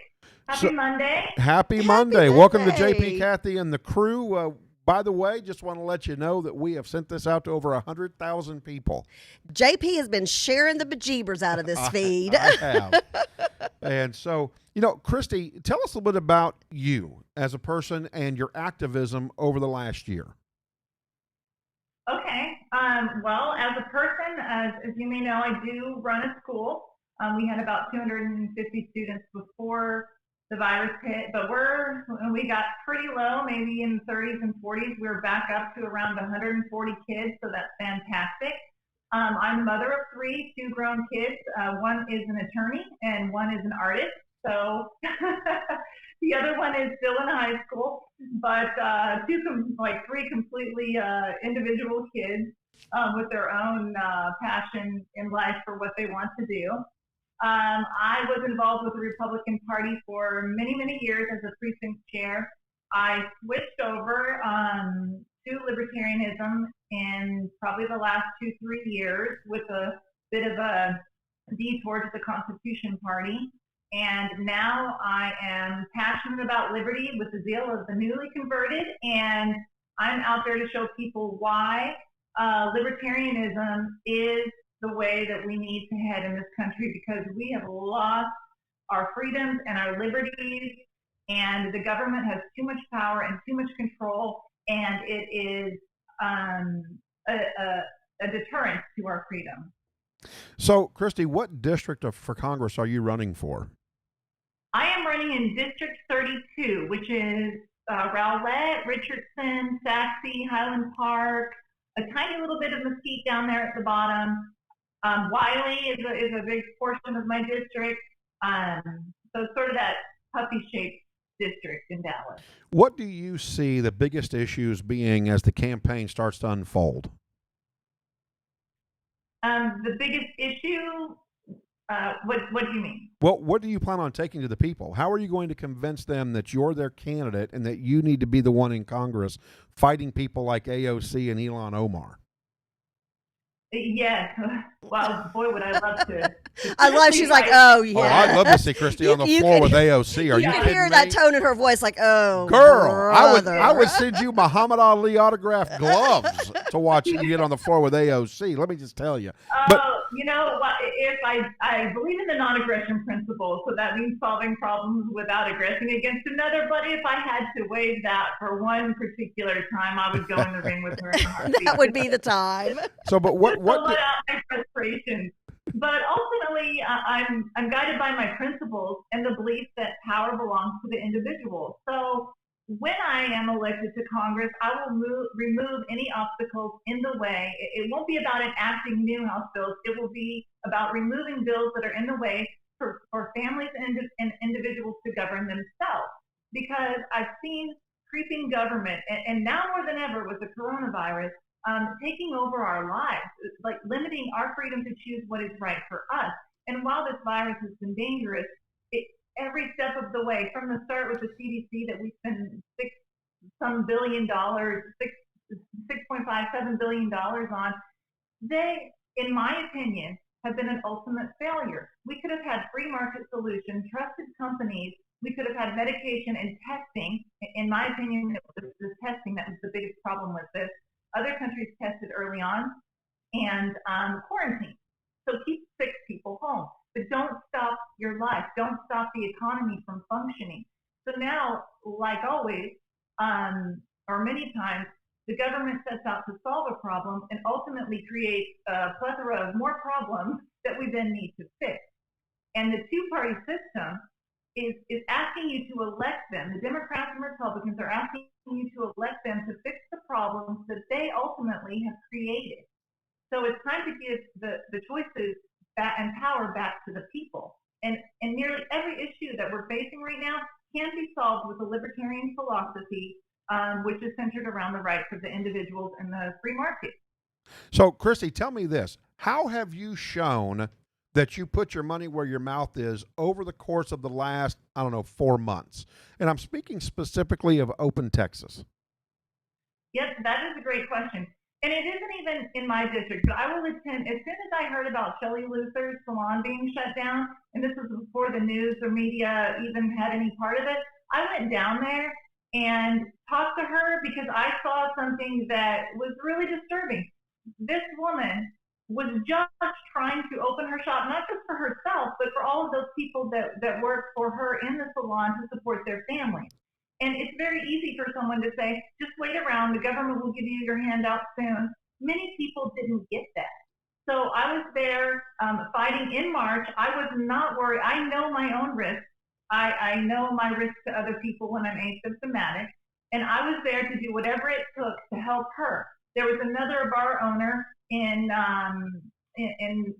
Speaker 6: Happy Monday.
Speaker 2: Happy Monday. Welcome to JP-Kathy-And-TheCrew. By the way, just want to let you know that we have sent this out to over 100,000 people.
Speaker 1: JP has been sharing the bejeebers out of this feed.
Speaker 2: I have. And so, Christy, tell us a little bit about you as a person and your activism over the last year.
Speaker 6: Okay. Well, as a person, as you may know, I do run a school. We had about 250 students before the virus hit, but we got pretty low, maybe in the 30s and 40s. We're back up to around 140 kids, so that's fantastic. I'm a mother of three, two grown kids. One is an attorney and one is an artist. So the other one is still in high school, but three completely individual kids with their own passion in life for what they want to do. I was involved with the Republican Party for many, many years as a precinct chair. I switched over to libertarianism in probably the last 2-3 years with a bit of a detour to the Constitution Party. And now I am passionate about liberty with the zeal of the newly converted. And I'm out there to show people why libertarianism is the way that we need to head in this country, because we have lost our freedoms and our liberties, and the government has too much power and too much control, and it is a deterrent to our freedom.
Speaker 2: So, Christy, what district for Congress are you running for?
Speaker 6: I am running in District 32, which is Rowlett, Richardson, Saxe, Highland Park, a tiny little bit of Mesquite down there at the bottom. Wiley is a big portion of my district. So it's sort of that puppy-shaped district in Dallas.
Speaker 2: What do you see the biggest issues being as the campaign starts to unfold?
Speaker 6: The biggest issue, what do you mean?
Speaker 2: Well, what do you plan on taking to the people? How are you going to convince them that you're their candidate and that you need to be the one in Congress fighting people like AOC and Ilhan Omar?
Speaker 6: Yes. Well, boy, would I love to.
Speaker 1: I love. She's like, oh yeah.
Speaker 2: Oh, I'd love to see Christy on the floor with AOC. Are you
Speaker 1: You
Speaker 2: kidding
Speaker 1: can hear
Speaker 2: me?
Speaker 1: that tone in her voice, like, oh,
Speaker 2: Girl,
Speaker 1: brother.
Speaker 2: I would send you Muhammad Ali autographed gloves to watch you get on the floor with AOC. Let me just tell you. But
Speaker 6: You know what? If I believe in the non-aggression principle, so that means solving problems without aggressing against another. But if I had to waive that for one particular time, I would go in the ring with her. In a heartbeat.
Speaker 1: That would be the time.
Speaker 2: so, but what?
Speaker 6: To let out my frustrations. But ultimately, I'm guided by my principles and the belief that power belongs to the individual. So when I am elected to Congress, I will remove any obstacles in the way. It won't be about enacting new House bills. It will be about removing bills that are in the way for families and individuals to govern themselves. Because I've seen creeping government, and now more than ever with the coronavirus, taking over our lives, like limiting our freedom to choose what is right for us. And while this virus has been dangerous, every step of the way, from the start with the CDC that we spend $6.57 billion on, they, in my opinion, have been an ultimate failure. We could have had free market solutions, trusted companies. We could have had medication and testing. In my opinion, it was the testing that was the biggest problem with this. Other countries tested early on, and quarantine. So keep sick people home, but don't stop your life. Don't stop the economy from functioning. So now, like always, or many times, the government sets out to solve a problem and ultimately creates a plethora of more problems that we then need to fix. And the two-party system is asking you to elect them. The Democrats and Republicans are asking you to elect them to fix the problems that they ultimately have created. So it's time to give the choices and power back to the people. And nearly every issue that we're facing right now can be solved with a libertarian philosophy, which is centered around the rights of the individuals and the free market.
Speaker 2: So, Christy, tell me this. How have you shown that you put your money where your mouth is over the course of the last, 4 months? And I'm speaking specifically of Open Texas.
Speaker 6: Yes, that is a great question. And it isn't even in my district, but I will attend, as soon as I heard about Shelley Luther's salon being shut down, and this was before the news or media even had any part of it, I went down there and talked to her because I saw something that was really disturbing. This woman was just trying to open her shop, not just for herself, but for all of those people that work for her in the salon to support their family. And it's very easy for someone to say, just wait around, the government will give you your handout soon. Many people didn't get that. So I was there fighting in March. I was not worried. I know my own risk. I know my risk to other people when I'm asymptomatic. And I was there to do whatever it took to help her. There was another bar owner in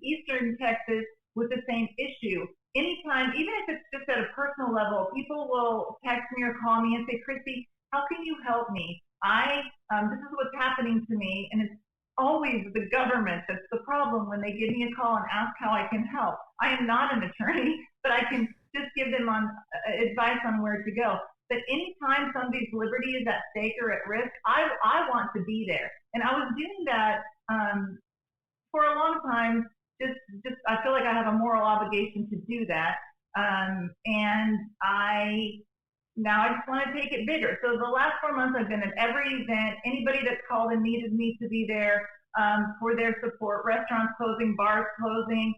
Speaker 6: Eastern Texas with the same issue. Anytime, even if it's just at a personal level, people will text me or call me and say, Christy, how can you help me? This is what's happening to me. And it's always the government that's the problem when they give me a call and ask how I can help. I am not an attorney, but I can just give them advice on where to go. But anytime somebody's liberty is at stake or at risk, I want to be there. And I was doing that for a long time. Just I feel like I have a moral obligation to do that. And I now I just want to take it bigger. So the last 4 months, I've been at every event. Anybody that's called and needed me to be there for their support. Restaurants closing, bars closing.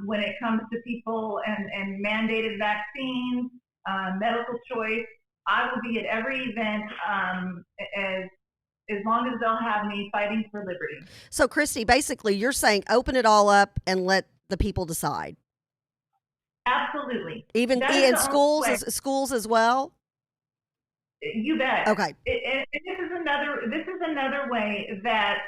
Speaker 6: When it comes to people and mandated vaccines, medical choice, I will be at every event as long as they'll have me fighting for liberty.
Speaker 1: So, Christy, basically, you're saying open it all up and let the people decide.
Speaker 6: Absolutely.
Speaker 1: Even in schools as well.
Speaker 6: You bet.
Speaker 1: Okay.
Speaker 6: And this is another way that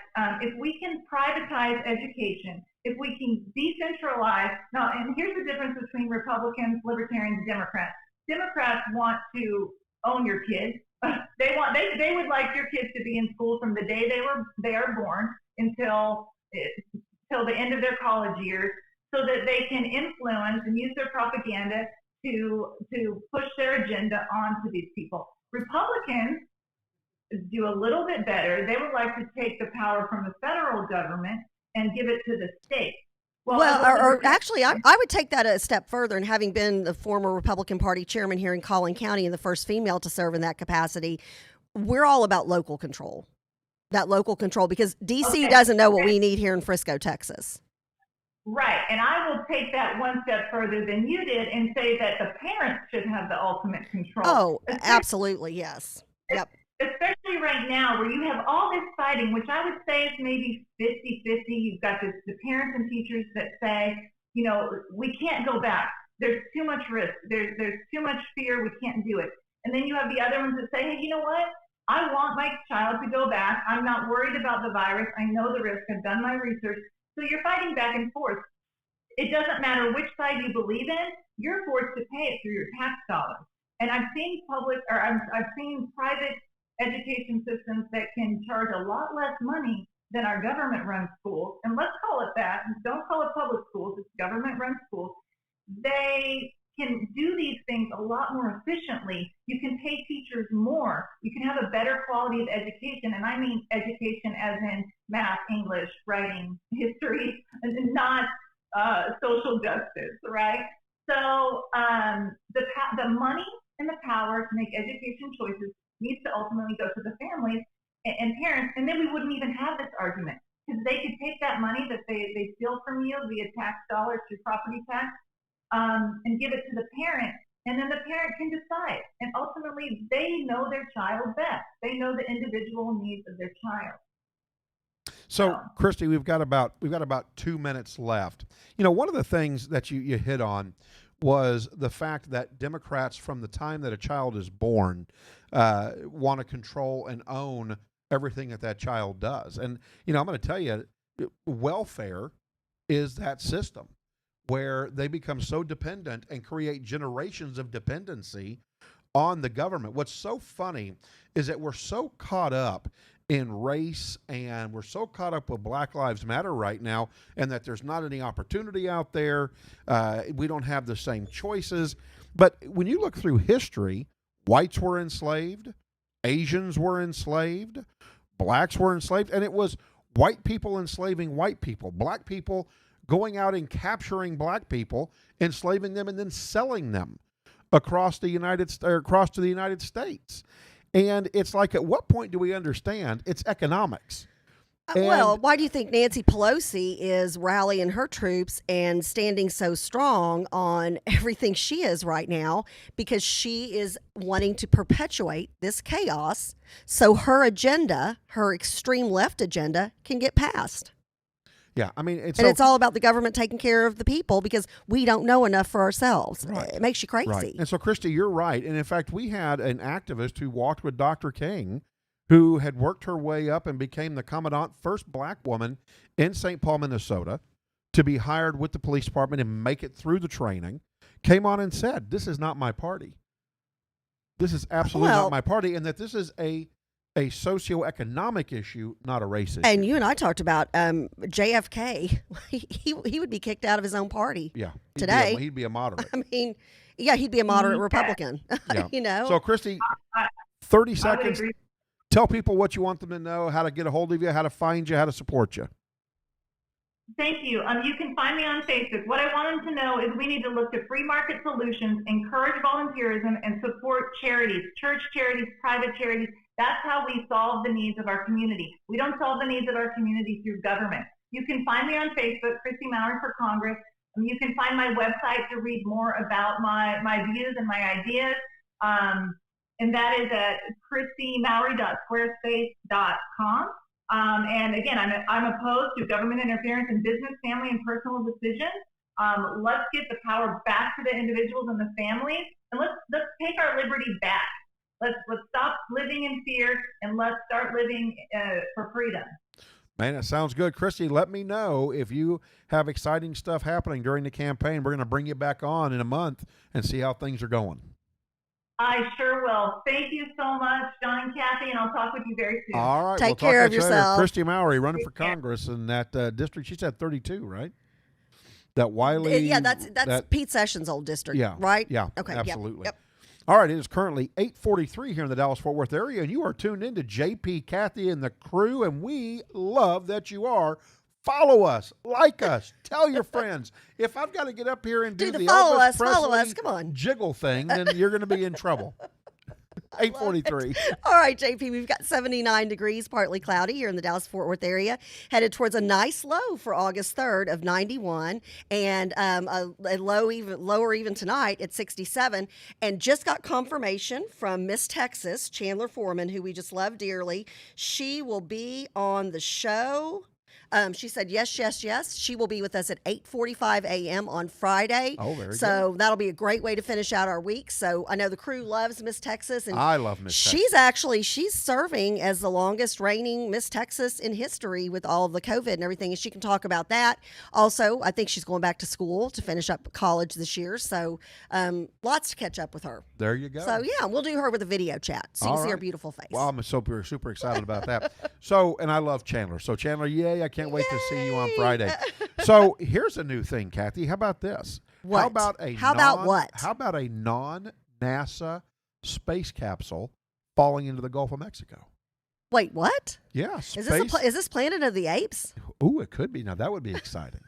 Speaker 6: if we can privatize education, if we can decentralize. Now, and here's the difference between Republicans, Libertarians, and Democrats. Democrats want to own your kids. They would like your kids to be in school from the day they are born until the end of their college years, so that they can influence and use their propaganda to push their agenda onto these people. Republicans do a little bit better. They would like to take the power from the federal government and give it to the state.
Speaker 1: Or actually, I would take that a step further. And having been the former Republican Party chairman here in Collin County and the first female to serve in that capacity, we're all about local control. That local control, because D.C. doesn't know what we need here in Frisco, Texas.
Speaker 6: Right, and I will take that one step further than you did and say that the parents should have the ultimate control.
Speaker 1: Oh, absolutely, yes. Yep.
Speaker 6: Especially right now where you have all this fighting, which I would say is maybe 50-50. You've got the parents and teachers that say, we can't go back. There's too much risk. There's too much fear. We can't do it. And then you have the other ones that say, hey, you know what? I want my child to go back. I'm not worried about the virus. I know the risk. I've done my research. So you're fighting back and forth. It doesn't matter which side you believe in. You're forced to pay it through your tax dollars. And I've seen I've seen private education systems that can charge a lot less money than our government-run schools. And let's call it that. Don't call it public schools. It's government-run schools. They can do these things a lot more efficiently. You can pay teachers more. You can have a better quality of education. And I mean education as in math, English, writing, history, and not social justice, right? So the money and the power to make education choices needs to ultimately go to the families and parents, and then we wouldn't even have this argument, because they could take that money that they steal from you via tax dollars through property tax and give it to the parent, and then the parent can decide. And ultimately, they know their child best. They know the individual needs of their child.
Speaker 2: So, Christy, we've got about 2 minutes left. One of the things that you hit on was the fact that Democrats, from the time that a child is born, want to control and own everything that child does. And, I'm going to tell you, welfare is that system where they become so dependent and create generations of dependency on the government. What's so funny is that we're so caught up in race, and we're so caught up with Black Lives Matter right now, and that there's not any opportunity out there. We don't have the same choices. But when you look through history, whites were enslaved, Asians were enslaved, blacks were enslaved, and it was white people enslaving white people, black people going out and capturing black people, enslaving them, and then selling them across to the United States. And it's like, at what point do we understand it's economics?
Speaker 1: Well, why do you think Nancy Pelosi is rallying her troops and standing so strong on everything she is right now? Because she is wanting to perpetuate this chaos so her agenda, her extreme left agenda, can get passed.
Speaker 2: Yeah, I mean,
Speaker 1: it's all about the government taking care of the people because we don't know enough for ourselves. Right. It makes you crazy.
Speaker 2: Right. And so, Christy, you're right. And in fact, we had an activist who walked with Dr. King, who had worked her way up and became the commandant, first black woman in St. Paul, Minnesota, to be hired with the police department and make it through the training, came on and said, this is not my party. This is absolutely not my party, and that this is a socioeconomic issue, not a race issue.
Speaker 1: And you and I talked about JFK. He would be kicked out of his own party.
Speaker 2: Yeah,
Speaker 1: today
Speaker 2: he'd be a moderate.
Speaker 1: I mean, yeah, he'd be a moderate Republican.
Speaker 2: Yeah. So, Christy, 30 seconds. Tell people what you want them to know, how to get a hold of you, how to find you, how to support you.
Speaker 6: Thank you. You can find me on Facebook. What I want them to know is we need to look to free market solutions, encourage volunteerism, and support charities, church charities, private charities. That's how we solve the needs of our community. We don't solve the needs of our community through government. You can find me on Facebook, Christy Mallory for Congress. You can find my website to read more about my views and my ideas. And that is at christymallory.squarespace.com. And again, I'm opposed to government interference in business, family, and personal decisions. Let's get the power back to the individuals and the families, and let's take our liberty back. Let's stop living in fear, and let's start living for freedom.
Speaker 2: Man, that sounds good. Christy, let me know if you have exciting stuff happening during the campaign. We're going to bring you back on in a month and see how things are going.
Speaker 6: I sure will. Thank you so much, John and Kathy, and I'll talk with you very soon.
Speaker 2: All right.
Speaker 1: Take care of yourself.
Speaker 2: Christy Mallory running for Congress in that district. She said 32, right? That Wiley.
Speaker 1: Yeah, that's Pete Sessions' old district,
Speaker 2: yeah,
Speaker 1: right?
Speaker 2: Yeah,
Speaker 1: okay,
Speaker 2: absolutely.
Speaker 1: Yep.
Speaker 2: All right, it is currently 8:43 here in the Dallas-Fort Worth area, and you are tuned in to JP, Kathy, and the Crew, and we love that you are. Follow us, like us, tell your friends. If I've got to get up here and do the Elvis Presley
Speaker 1: come on.
Speaker 2: jiggle thing, then you're going to be in trouble. 8:43.
Speaker 1: All right, JP, we've got 79 degrees, partly cloudy here in the Dallas-Fort Worth area, headed towards a nice low for August 3rd of 91, and a low lower even tonight at 67, and just got confirmation from Miss Texas, Chandler Foreman, who we just love dearly. She will be on the show. She said yes. She will be with us at 8:45 a.m. on Friday.
Speaker 2: Oh, very good.
Speaker 1: So that'll be a great way to finish out our week. So I know the crew loves Miss Texas, and
Speaker 2: I love Miss
Speaker 1: Texas. She's serving as the longest reigning Miss Texas in history with all of the COVID and everything, and she can talk about that. Also, I think she's going back to school to finish up college this year. So lots to catch up with her.
Speaker 2: There you go.
Speaker 1: So yeah, we'll do her with a video chat so you can see her beautiful face.
Speaker 2: Well, I'm super excited about that. So, and I love Chandler. So Chandler, yay! I can't wait to see you on Friday. So here's a new thing, Kathy. How about this?
Speaker 1: What?
Speaker 2: How about
Speaker 1: what?
Speaker 2: How about a non-NASA space capsule falling into the Gulf of Mexico?
Speaker 1: Wait, what?
Speaker 2: Yeah,
Speaker 1: space. Is this Planet of the Apes?
Speaker 2: Ooh, it could be. Now that would be exciting.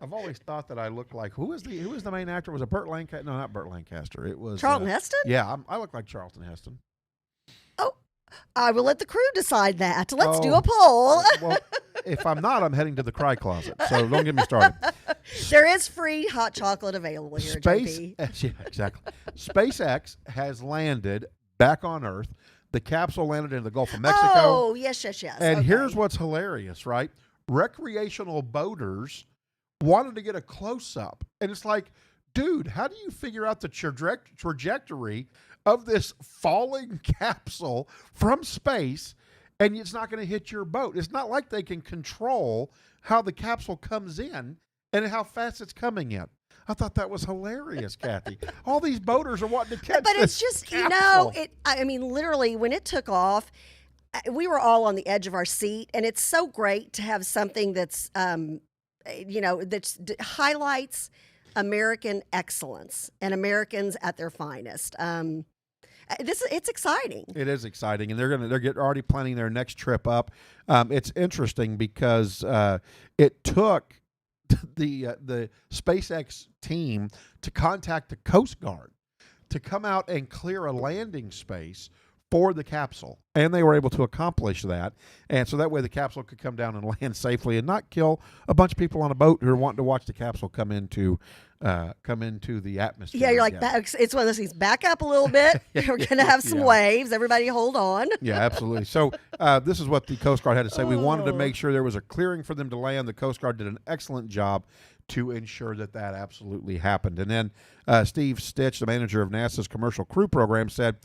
Speaker 2: I've always thought that I looked like who was the main actor? Was it Burt Lancaster? No, not Burt Lancaster. It was
Speaker 1: Charlton Heston.
Speaker 2: Yeah, I look like Charlton Heston.
Speaker 1: Oh, I will let the crew decide that. Let's do a poll.
Speaker 2: Well, if I'm not, I'm heading to the cry closet. So don't get me started.
Speaker 1: There is free hot chocolate available here, JP.
Speaker 2: Yeah, exactly. SpaceX has landed back on Earth. The capsule landed in the Gulf of Mexico.
Speaker 1: Oh, yes.
Speaker 2: And here's what's hilarious, right? Recreational boaters wanted to get a close-up. And it's like, dude, how do you figure out the trajectory of this falling capsule from space, and it's not going to hit your boat? It's not like they can control how the capsule comes in and how fast it's coming in. I thought that was hilarious, Kathy. All these boaters are wanting to catch
Speaker 1: But
Speaker 2: this
Speaker 1: it's just,
Speaker 2: capsule.
Speaker 1: I mean, literally, when it took off, we were all on the edge of our seat, and it's so great to have something that's, that highlights American excellence and Americans at their finest. It's exciting.
Speaker 2: It is exciting, and they're already planning their next trip up. It's interesting because it took the SpaceX team to contact the Coast Guard to come out and clear a landing space for the capsule, and they were able to accomplish that. And so that way the capsule could come down and land safely and not kill a bunch of people on a boat who are wanting to watch the capsule come into the atmosphere.
Speaker 1: Yeah, you're like, it's one of those things. Back up a little bit. We're going to have some waves. Everybody hold on.
Speaker 2: Yeah, absolutely. So this is what the Coast Guard had to say. We wanted to make sure there was a clearing for them to land. The Coast Guard did an excellent job to ensure that absolutely happened. And then Steve Stitch, the manager of NASA's Commercial Crew Program, said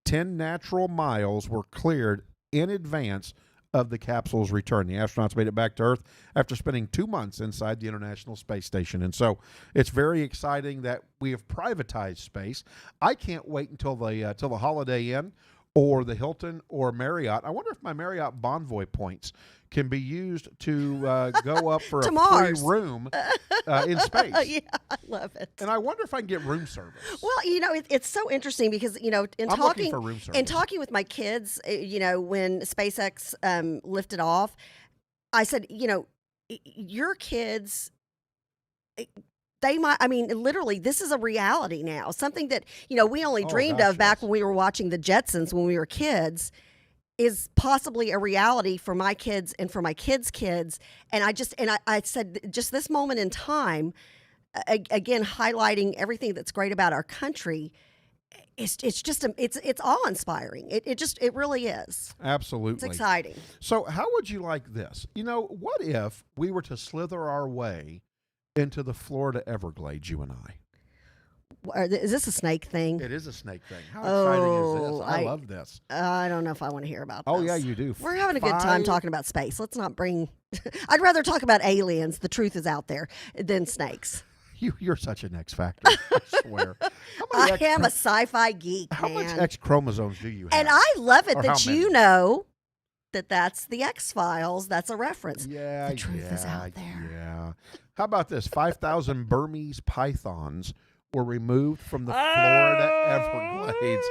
Speaker 2: 10 natural miles were cleared in advance of the capsule's return. The astronauts made it back to Earth after spending 2 months inside the International Space Station. And so it's very exciting that we have privatized space. I can't wait until the Holiday Inn or the Hilton or Marriott. I wonder if my Marriott Bonvoy points can be used to go up for a
Speaker 1: Mars.
Speaker 2: free room in space.
Speaker 1: Yeah, I love it.
Speaker 2: And I wonder if I can get room service.
Speaker 1: Well, it's so interesting because, in
Speaker 2: looking for room service.
Speaker 1: In talking with my kids, when SpaceX lifted off, I said, your kids, they might, I mean, literally, this is a reality now. Something that, we only
Speaker 2: Oh,
Speaker 1: dreamed
Speaker 2: gosh,
Speaker 1: of back
Speaker 2: yes.
Speaker 1: when we were watching the Jetsons when we were kids is possibly a reality for my kids and for my kids' kids. And I said, just this moment in time, again, highlighting everything that's great about our country. It's just, it's awe-inspiring. It really is.
Speaker 2: Absolutely.
Speaker 1: It's exciting.
Speaker 2: So how would you like this? What if we were to slither our way into the Florida Everglades, you and I?
Speaker 1: Is this a snake thing?
Speaker 2: It is a snake thing. How exciting is this? I
Speaker 1: I-
Speaker 2: love this.
Speaker 1: I don't know if I want to hear about this.
Speaker 2: Oh, yeah, you do.
Speaker 1: We're having a good time talking about space. Let's not bring. I'd rather talk about aliens. The truth is out there than snakes.
Speaker 2: You're such an X factor. I swear.
Speaker 1: I am a sci-fi geek,
Speaker 2: How
Speaker 1: man.
Speaker 2: much X chromosomes do you have?
Speaker 1: And I love it
Speaker 2: Or
Speaker 1: that
Speaker 2: how
Speaker 1: you
Speaker 2: many?
Speaker 1: know that that's the X-Files. That's a reference.
Speaker 2: Yeah,
Speaker 1: The truth is out there.
Speaker 2: Yeah. How about this? 5,000 Burmese pythons were removed from the Florida Everglades,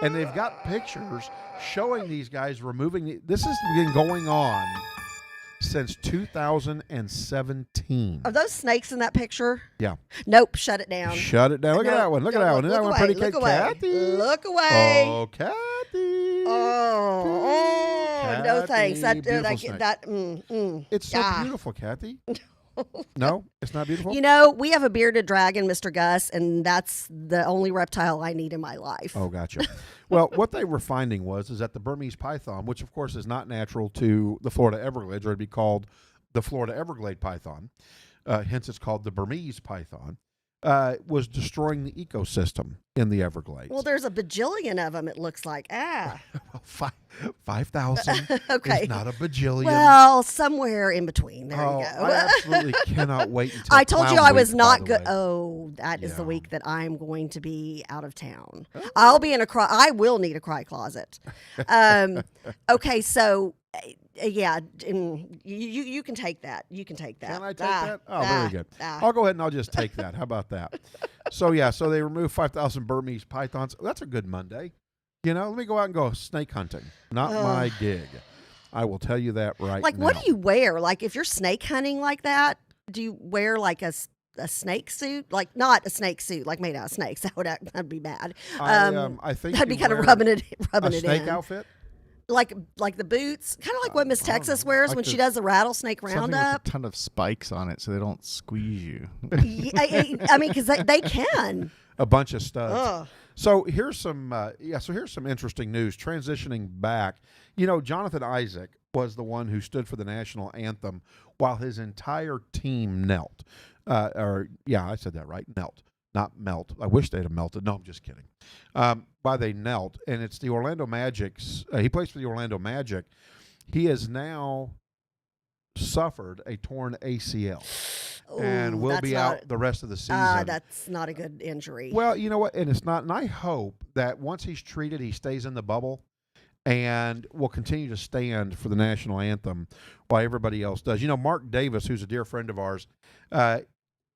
Speaker 2: and they've got pictures showing these guys removing. This has been going on since 2017.
Speaker 1: Are those snakes in that picture?
Speaker 2: Yeah.
Speaker 1: Nope. Shut it down.
Speaker 2: Shut it down. Look at
Speaker 1: No,
Speaker 2: that one. Look at
Speaker 1: no,
Speaker 2: that one. Isn't that
Speaker 1: look
Speaker 2: one
Speaker 1: away,
Speaker 2: pretty
Speaker 1: look
Speaker 2: good?
Speaker 1: away.
Speaker 2: Kathy.
Speaker 1: Look away.
Speaker 2: Oh, Kathy.
Speaker 1: Oh, no thanks.
Speaker 2: Kathy, beautiful snake. It's so
Speaker 1: Ah.
Speaker 2: beautiful, Kathy. No, it's not beautiful.
Speaker 1: We have a bearded dragon, Mr. Gus, and that's the only reptile I need in my life.
Speaker 2: Oh, gotcha. Well, what they were finding is that the Burmese python, which of course is not natural to the Florida Everglades, or it'd be called the Florida Everglade python, hence it's called the Burmese python, was destroying the ecosystem in the Everglades.
Speaker 1: Well, there's a bajillion of them, it looks like. Ah.
Speaker 2: 5,000
Speaker 1: Okay.
Speaker 2: is not a bajillion.
Speaker 1: Well, somewhere in between. There you go.
Speaker 2: I absolutely cannot wait until
Speaker 1: I told you
Speaker 2: Clown
Speaker 1: I was
Speaker 2: Week,
Speaker 1: not
Speaker 2: by the
Speaker 1: good.
Speaker 2: way.
Speaker 1: Oh, that is the
Speaker 2: Yeah.
Speaker 1: week that I'm going to be out of town.
Speaker 2: Oh.
Speaker 1: I'll be in I will need a cry closet. Okay, so yeah, you can take that. You can take that.
Speaker 2: Can I take that? Oh, very good.
Speaker 1: ah.
Speaker 2: I'll go ahead and I'll just take that. How about that? So they removed 5,000 Burmese pythons. That's a good Monday. Let me go out and go snake hunting. Not my gig. I will tell you that right
Speaker 1: Like,
Speaker 2: now.
Speaker 1: what do you wear? Like, if you're snake hunting like that, do you wear like a snake suit? Like, not a snake suit, like made out of snakes. That'd be bad.
Speaker 2: I think
Speaker 1: that'd be
Speaker 2: you
Speaker 1: kind of
Speaker 2: wear
Speaker 1: rubbing it
Speaker 2: a snake
Speaker 1: in.
Speaker 2: outfit.
Speaker 1: Like the boots, kind of like what Miss
Speaker 3: I don't
Speaker 1: Texas
Speaker 3: know.
Speaker 1: wears
Speaker 3: Like
Speaker 1: when she
Speaker 3: the-
Speaker 1: does the rattlesnake
Speaker 3: Something
Speaker 1: roundup.
Speaker 3: with a ton of spikes on it so they don't squeeze you.
Speaker 1: I mean, because they can.
Speaker 2: A bunch of studs.
Speaker 1: Ugh.
Speaker 2: So here's some interesting news. Transitioning back, Jonathan Isaac was the one who stood for the national anthem while his entire team knelt. I said that right, knelt, not melt. I wish they'd have melted. No, I'm just kidding. They knelt, and it's the Orlando Magic's. He plays for the Orlando Magic. He has now suffered a torn ACL and
Speaker 1: Ooh,
Speaker 2: will
Speaker 1: that's
Speaker 2: be
Speaker 1: not-
Speaker 2: out the rest of the season.
Speaker 1: That's not a good injury.
Speaker 2: Well, you know what? And it's not. And I hope that once he's treated, he stays in the bubble and will continue to stand for the national anthem while everybody else does. Mark Davis, who's a dear friend of ours,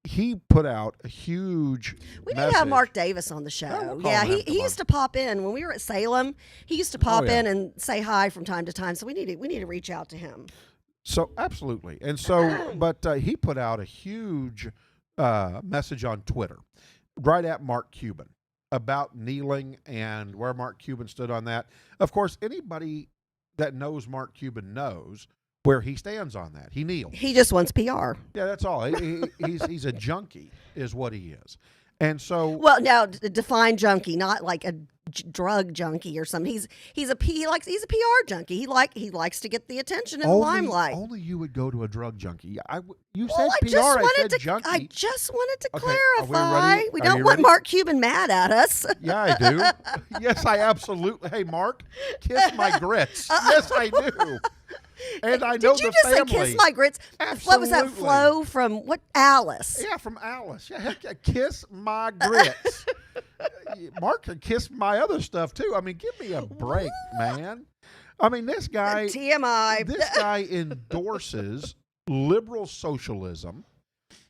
Speaker 2: he put out a huge
Speaker 1: we
Speaker 2: message.
Speaker 1: need to have Mark Davis on the show.
Speaker 2: we'll call
Speaker 1: Yeah,
Speaker 2: him.
Speaker 1: he
Speaker 2: Come
Speaker 1: used to pop in when we were at Salem. He used to pop
Speaker 2: yeah.
Speaker 1: in and say hi from time to time. So we need to reach out to him.
Speaker 2: So absolutely. And so, but he put out a huge message on Twitter right at Mark Cuban about kneeling and where Mark Cuban stood on that. Of course, anybody that knows Mark Cuban knows where he stands on that. He kneels.
Speaker 1: He just wants PR.
Speaker 2: Yeah, that's all. He's a junkie is what he is. And so,
Speaker 1: Well, now define junkie, not like a drug junkie or something. He's a PR junkie. He likes to get the attention and the limelight.
Speaker 2: only you would go to a drug junkie. You
Speaker 1: Well,
Speaker 2: said
Speaker 1: I
Speaker 2: PR,
Speaker 1: just
Speaker 2: I
Speaker 1: wanted
Speaker 2: said
Speaker 1: to.
Speaker 2: junkie.
Speaker 1: I just wanted to
Speaker 2: Okay, are we
Speaker 1: clarify.
Speaker 2: ready?
Speaker 1: We
Speaker 2: Are
Speaker 1: don't
Speaker 2: you
Speaker 1: want
Speaker 2: ready?
Speaker 1: Mark Cuban mad at us.
Speaker 2: Yeah, I do. Yes, I absolutely. Hey, Mark, kiss my grits. Yes, I do. And I know
Speaker 1: Did you
Speaker 2: the
Speaker 1: just
Speaker 2: family.
Speaker 1: say kiss my grits? What was that
Speaker 2: Absolutely.
Speaker 1: flow from? What Alice?
Speaker 2: Yeah, from Alice. Yeah, heck, yeah, kiss my grits. Mark can kiss my other stuff too. I mean, give me a break, man. I mean, this guy
Speaker 1: TMI.
Speaker 2: endorses liberal socialism.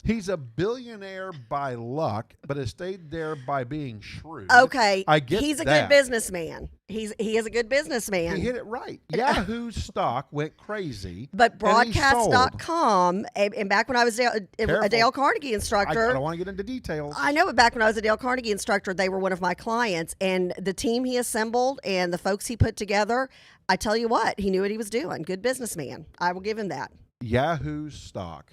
Speaker 2: He's a billionaire by luck, but has stayed there by being shrewd.
Speaker 1: Okay,
Speaker 2: I get
Speaker 1: he's a
Speaker 2: that.
Speaker 1: good businessman. He is a good businessman.
Speaker 2: He hit it right. Yahoo's stock went crazy.
Speaker 1: But
Speaker 2: and he sold.
Speaker 1: broadcast.com, and back when I was a Dale Carnegie instructor.
Speaker 2: I don't want to get into details.
Speaker 1: I know, but back when I was a Dale Carnegie instructor, they were one of my clients. And the team he assembled and the folks he put together, I tell you what, he knew what he was doing. Good businessman. I will give him that.
Speaker 2: Yahoo's stock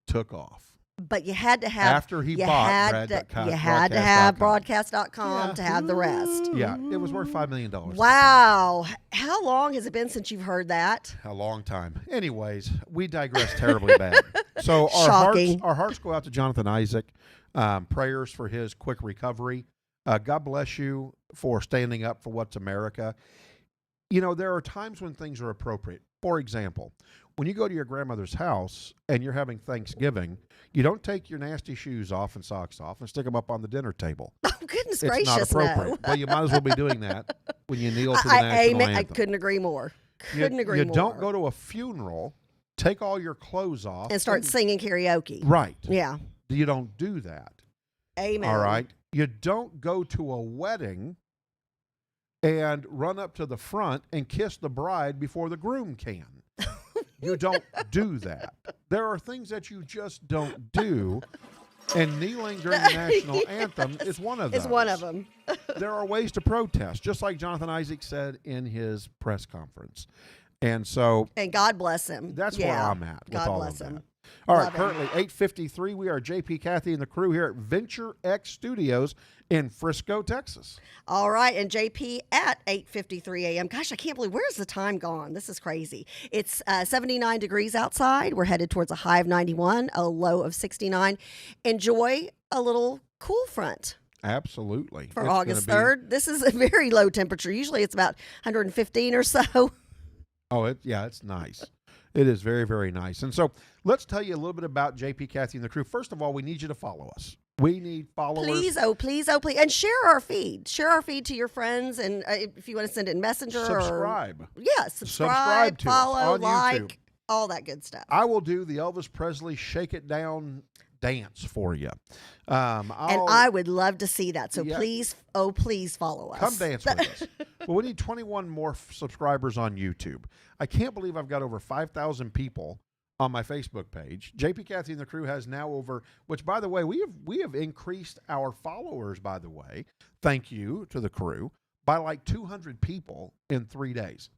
Speaker 2: took off.
Speaker 1: But you had to have
Speaker 2: After he bought
Speaker 1: you had to have broadcast.com to have the rest.
Speaker 2: Yeah, it was worth $5 million.
Speaker 1: Wow. How long has it been since you've heard that?
Speaker 2: A long time. Anyways, we digress terribly bad. So
Speaker 1: Shocking.
Speaker 2: our hearts go out to Jonathan Isaac. Prayers for his quick recovery. God bless you for standing up for what's America. You know, there are times when things are appropriate. For example, when you go to your grandmother's house and you're having Thanksgiving, you don't take your nasty shoes off and socks off and stick them up on the dinner table.
Speaker 1: Oh, goodness
Speaker 2: It's
Speaker 1: gracious,
Speaker 2: not appropriate.
Speaker 1: no.
Speaker 2: Well, you might as well be doing that when you kneel to the national
Speaker 1: Amen. I
Speaker 2: anthem.
Speaker 1: couldn't agree more. Couldn't agree
Speaker 2: you
Speaker 1: more.
Speaker 2: don't go to a funeral, take all your clothes off,
Speaker 1: and start singing karaoke.
Speaker 2: Right.
Speaker 1: Yeah.
Speaker 2: You don't do that.
Speaker 1: Amen.
Speaker 2: All right. You don't go to a wedding and run up to the front and kiss the bride before the groom can. You don't do that. There are things that you just don't do, and kneeling during the national anthem is one of those.
Speaker 1: It's one of them.
Speaker 2: There are ways to protest, just like Jonathan Isaac said in his press conference. And so
Speaker 1: And God bless him.
Speaker 2: that's where
Speaker 1: Yeah.
Speaker 2: I'm at with
Speaker 1: God
Speaker 2: all
Speaker 1: bless
Speaker 2: of
Speaker 1: him.
Speaker 2: that. All right,
Speaker 1: Love him.
Speaker 2: currently 8:53. We are JP, Kathy, and the crew here at Venture X Studios in Frisco, Texas.
Speaker 1: All right, and JP at 8:53 a.m. Gosh, I can't believe, where's the time gone? This is crazy. It's 79 degrees outside. We're headed towards a high of 91, a low of 69. Enjoy a little cool front
Speaker 2: Absolutely.
Speaker 1: for
Speaker 2: It's
Speaker 1: August
Speaker 2: gonna be-
Speaker 1: 3rd. This is a very low temperature. Usually it's about 115 or so.
Speaker 2: Oh, it's nice. It is very, very nice. And so let's tell you a little bit about JP, Kathy, and the crew. First of all, we need you to follow us. We need followers.
Speaker 1: Please, oh, please, oh, please. And share our feed. Share our feed to your friends. And if you want to send it in Messenger
Speaker 2: Subscribe.
Speaker 1: or. Yeah, subscribe,
Speaker 2: Subscribe to us
Speaker 1: follow,
Speaker 2: on
Speaker 1: like,
Speaker 2: YouTube.
Speaker 1: all that good stuff.
Speaker 2: I will do the Elvis Presley Shake It Down dance for you.
Speaker 1: And I would love to see that. So
Speaker 2: Yeah.
Speaker 1: please, oh, please follow us.
Speaker 2: Come dance with us. Well, we need 21 more subscribers on YouTube. I can't believe I've got over 5,000 people on my Facebook page. JP, Kathy, and the crew has now over, which, by the way, we have increased our followers, by the way, thank you to the crew, by like 200 people in 3 days.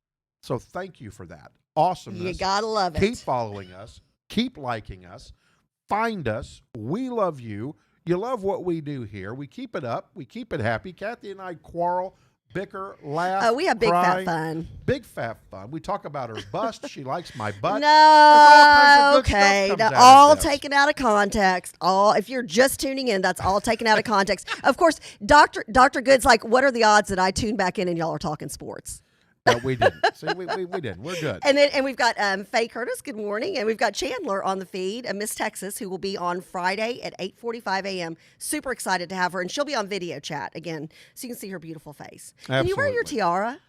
Speaker 2: So thank you for that. Awesomeness.
Speaker 1: You got to love it.
Speaker 2: Keep following us. Keep liking us. Find us. We love you. You love what we do here. We keep it up. We keep it happy. Kathy and I quarrel, bicker, laugh.
Speaker 1: Oh, we have big
Speaker 2: cry.
Speaker 1: fat fun.
Speaker 2: Big fat fun. We talk about her bust. She likes my butt.
Speaker 1: No,
Speaker 2: all kinds of good
Speaker 1: okay.
Speaker 2: stuff
Speaker 1: Now,
Speaker 2: comes out of
Speaker 1: all
Speaker 2: this.
Speaker 1: taken out of context. All, if you're just tuning in, that's all taken out of context. Of course, Dr. Good's like, what are the odds that I tune back in and y'all are talking sports?
Speaker 2: No, we didn't. See, we didn't. We're good.
Speaker 1: And we've got Faye Curtis. Good morning, and we've got Chandler on the feed, Miss Texas, who will be on Friday at 8:45 a.m. Super excited to have her, and she'll be on video chat again, so you can see her beautiful face. Can you wear your
Speaker 2: Absolutely.
Speaker 1: tiara,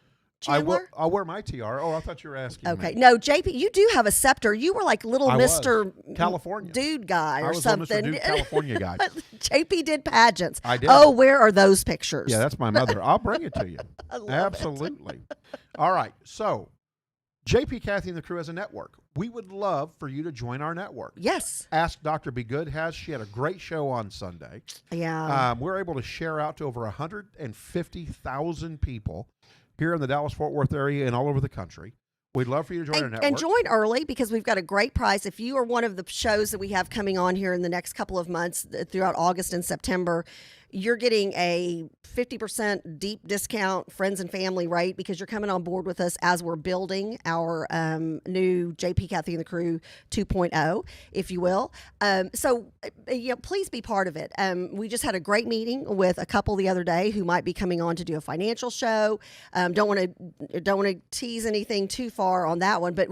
Speaker 1: Chandler?
Speaker 2: I'll wear my tiara. Oh, I thought you were asking
Speaker 1: Okay,
Speaker 2: me.
Speaker 1: no, JP, you do have a scepter. You were like little
Speaker 2: I was.
Speaker 1: Mr.
Speaker 2: California.
Speaker 1: Dude guy
Speaker 2: I
Speaker 1: or
Speaker 2: was little Mr.
Speaker 1: something.
Speaker 2: Dude California guy.
Speaker 1: JP did pageants.
Speaker 2: I did.
Speaker 1: Oh, where are those pictures?
Speaker 2: Yeah, that's my mother. I'll bring it to you.
Speaker 1: I love
Speaker 2: Absolutely. All right. So, JP, Kathy, and the crew as a network. We would love for you to join our network.
Speaker 1: Yes.
Speaker 2: Ask Dr. Be Good she had a great show on Sunday.
Speaker 1: Yeah.
Speaker 2: We're able to share out to over 150,000 people here in the Dallas-Fort Worth area and all over the country. We'd love for you to join our network.
Speaker 1: And join early because we've got a great price. If you are one of the shows that we have coming on here in the next couple of months throughout August and September, you're getting a 50% deep discount friends and family rate because you're coming on board with us as we're building our new JP, Kathy, and the Crew 2.0, if you will. Please be part of it. We just had a great meeting with a couple the other day who might be coming on to do a financial show. Don't want to tease anything too far on that one, but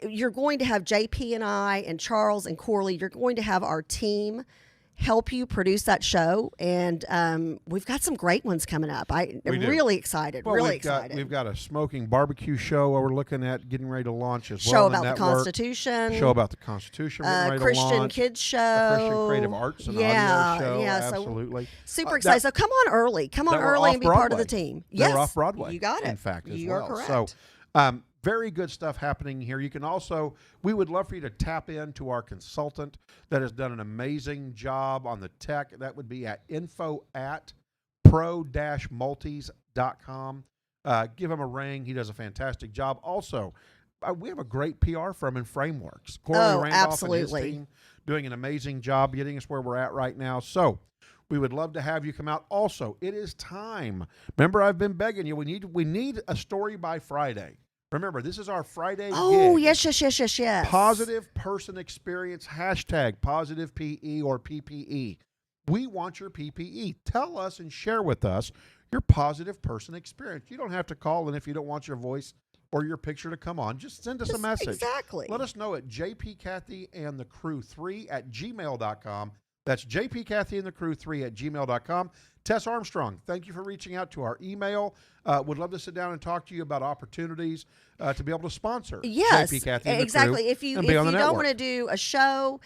Speaker 1: you're going to have JP and I and Charles and Corley. You're going to have our team help you produce that show, and we've got some great ones coming up. I'm
Speaker 2: We do.
Speaker 1: really excited.
Speaker 2: Well,
Speaker 1: really
Speaker 2: we've got,
Speaker 1: excited.
Speaker 2: we've got a smoking barbecue show we're looking at getting ready to launch as
Speaker 1: Show
Speaker 2: well. on
Speaker 1: about the
Speaker 2: network.
Speaker 1: Constitution.
Speaker 2: Show about the Constitution. We're getting ready to
Speaker 1: Christian
Speaker 2: launch.
Speaker 1: kids show.
Speaker 2: A Christian Creative Arts and
Speaker 1: yeah,
Speaker 2: Audio show.
Speaker 1: yeah.
Speaker 2: Absolutely.
Speaker 1: So super
Speaker 2: that-
Speaker 1: excited. So come on early. Come on
Speaker 2: that were
Speaker 1: early and be part of the
Speaker 2: off-Broadway.
Speaker 1: team.
Speaker 2: They
Speaker 1: Yes,
Speaker 2: were off Broadway.
Speaker 1: You got it.
Speaker 2: In fact, as
Speaker 1: you
Speaker 2: well.
Speaker 1: are correct.
Speaker 2: So, very good stuff happening here. You can also, we would love for you to tap into our consultant that has done an amazing job on the tech. That would be at info@pro-multis.com. Give him a ring. He does a fantastic job. Also, we have a great PR firm in Frameworks. Corey Randolph and
Speaker 1: absolutely.
Speaker 2: his team doing an amazing job getting us where we're at right now. So we would love to have you come out. Also, it is time. Remember, I've been begging you. We need a story by Friday. Remember, this is our Friday
Speaker 1: Oh,
Speaker 2: gig.
Speaker 1: yes.
Speaker 2: Positive person experience, hashtag positive PE or PPE. We want your PPE. Tell us and share with us your positive person experience. You don't have to call in if you don't want your voice or your picture to come on. Just send us a message.
Speaker 1: Exactly.
Speaker 2: Let us know at JP-Kathy-And-TheCrew3@gmail.com. That's JP-Kathy-And-TheCrew3@gmail.com. Tess Armstrong, thank you for reaching out to our email. Would love to sit down and talk to you about opportunities to be able to sponsor
Speaker 1: Yes,
Speaker 2: JP-Kathy-And-TheCrew
Speaker 1: exactly. If you
Speaker 2: and be on the
Speaker 1: don't
Speaker 2: network.
Speaker 1: want to do a show,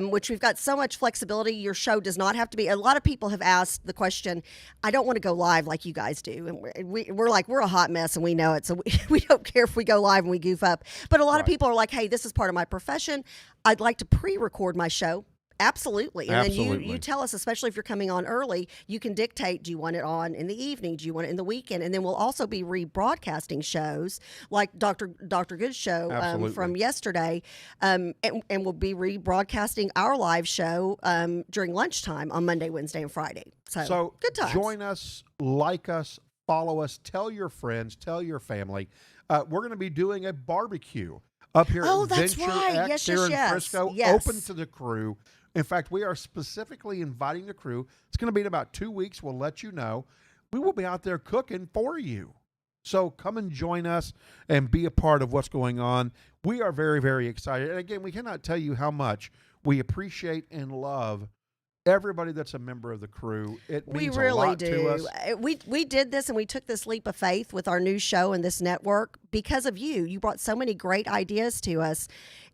Speaker 1: which we've got so much flexibility, your show does not have to be. A lot of people have asked the question, I don't want to go live like you guys do. And we're like, we're a hot mess and we know it. So we don't care if we go live and we goof up. But a lot of people are like, hey, this is part of my profession. I'd like to pre-record my show. Absolutely. And then you tell us, especially if you're coming on early, you can dictate, do you want it on in the evening? Do you want it in the weekend? And then we'll also be rebroadcasting shows like Dr. Good's show from yesterday. And we'll be rebroadcasting our live show during lunchtime on Monday, Wednesday, and Friday. So good times.
Speaker 2: Join us, like us, follow us, tell your friends, tell your family. We're going to be doing a barbecue up here at
Speaker 1: that's
Speaker 2: Venture
Speaker 1: right.
Speaker 2: X
Speaker 1: Yes,
Speaker 2: here in
Speaker 1: yes.
Speaker 2: Frisco,
Speaker 1: Yes.
Speaker 2: open to the crew. In fact, we are specifically inviting the crew. It's going to be in about 2 weeks. We'll let you know. We will be out there cooking for you. So come and join us and be a part of what's going on. We are very, very excited. And again, we cannot tell you how much we appreciate and love everybody that's a member of the crew. It means
Speaker 1: we really
Speaker 2: a lot
Speaker 1: do.
Speaker 2: to us.
Speaker 1: We did this and we took this leap of faith with our new show and this network because of you. You brought so many great ideas to us.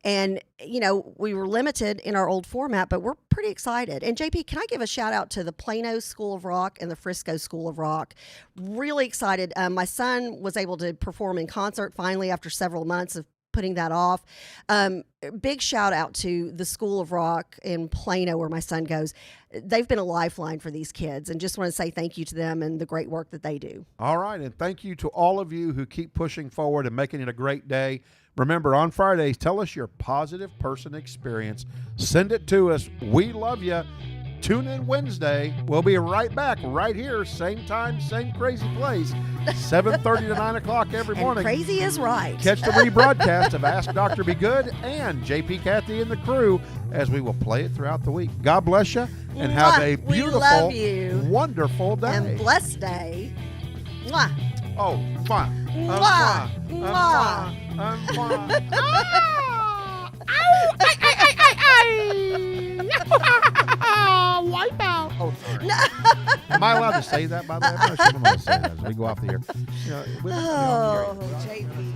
Speaker 1: And, you know, we were limited in our old format, but we're pretty excited. And JP, can I give a shout out to the Plano School of Rock and the Frisco School of Rock? Really excited. My son was able to perform in concert finally after several months of putting that off. Big shout out to the School of Rock in Plano where my son goes. They've been a lifeline for these kids and just want to say thank you to them and the great work that they do.
Speaker 2: All right. And thank you to all of you who keep pushing forward and making it a great day. Remember, on Fridays, tell us your positive person experience. Send it to us. We love you. Tune in Wednesday. We'll be right back right here, same time, same crazy place, 7:30 to 9 o'clock every morning.
Speaker 1: And crazy is right.
Speaker 2: Catch the rebroadcast of Ask Dr. Be Good and JP Kathy and the Crew as we will play it throughout the week. God bless you and have a
Speaker 1: We
Speaker 2: beautiful,
Speaker 1: love you.
Speaker 2: wonderful day.
Speaker 1: And blessed day. Mwah.
Speaker 2: Oh, mwah.
Speaker 1: Mwah.
Speaker 2: Mwah. Mwah.
Speaker 3: Wipe out.
Speaker 2: Oh, sorry. Am I allowed to say that, by the way? I'm not sure if I'm allowed to say that as we go off the air. You know, we-
Speaker 1: Oh, JP.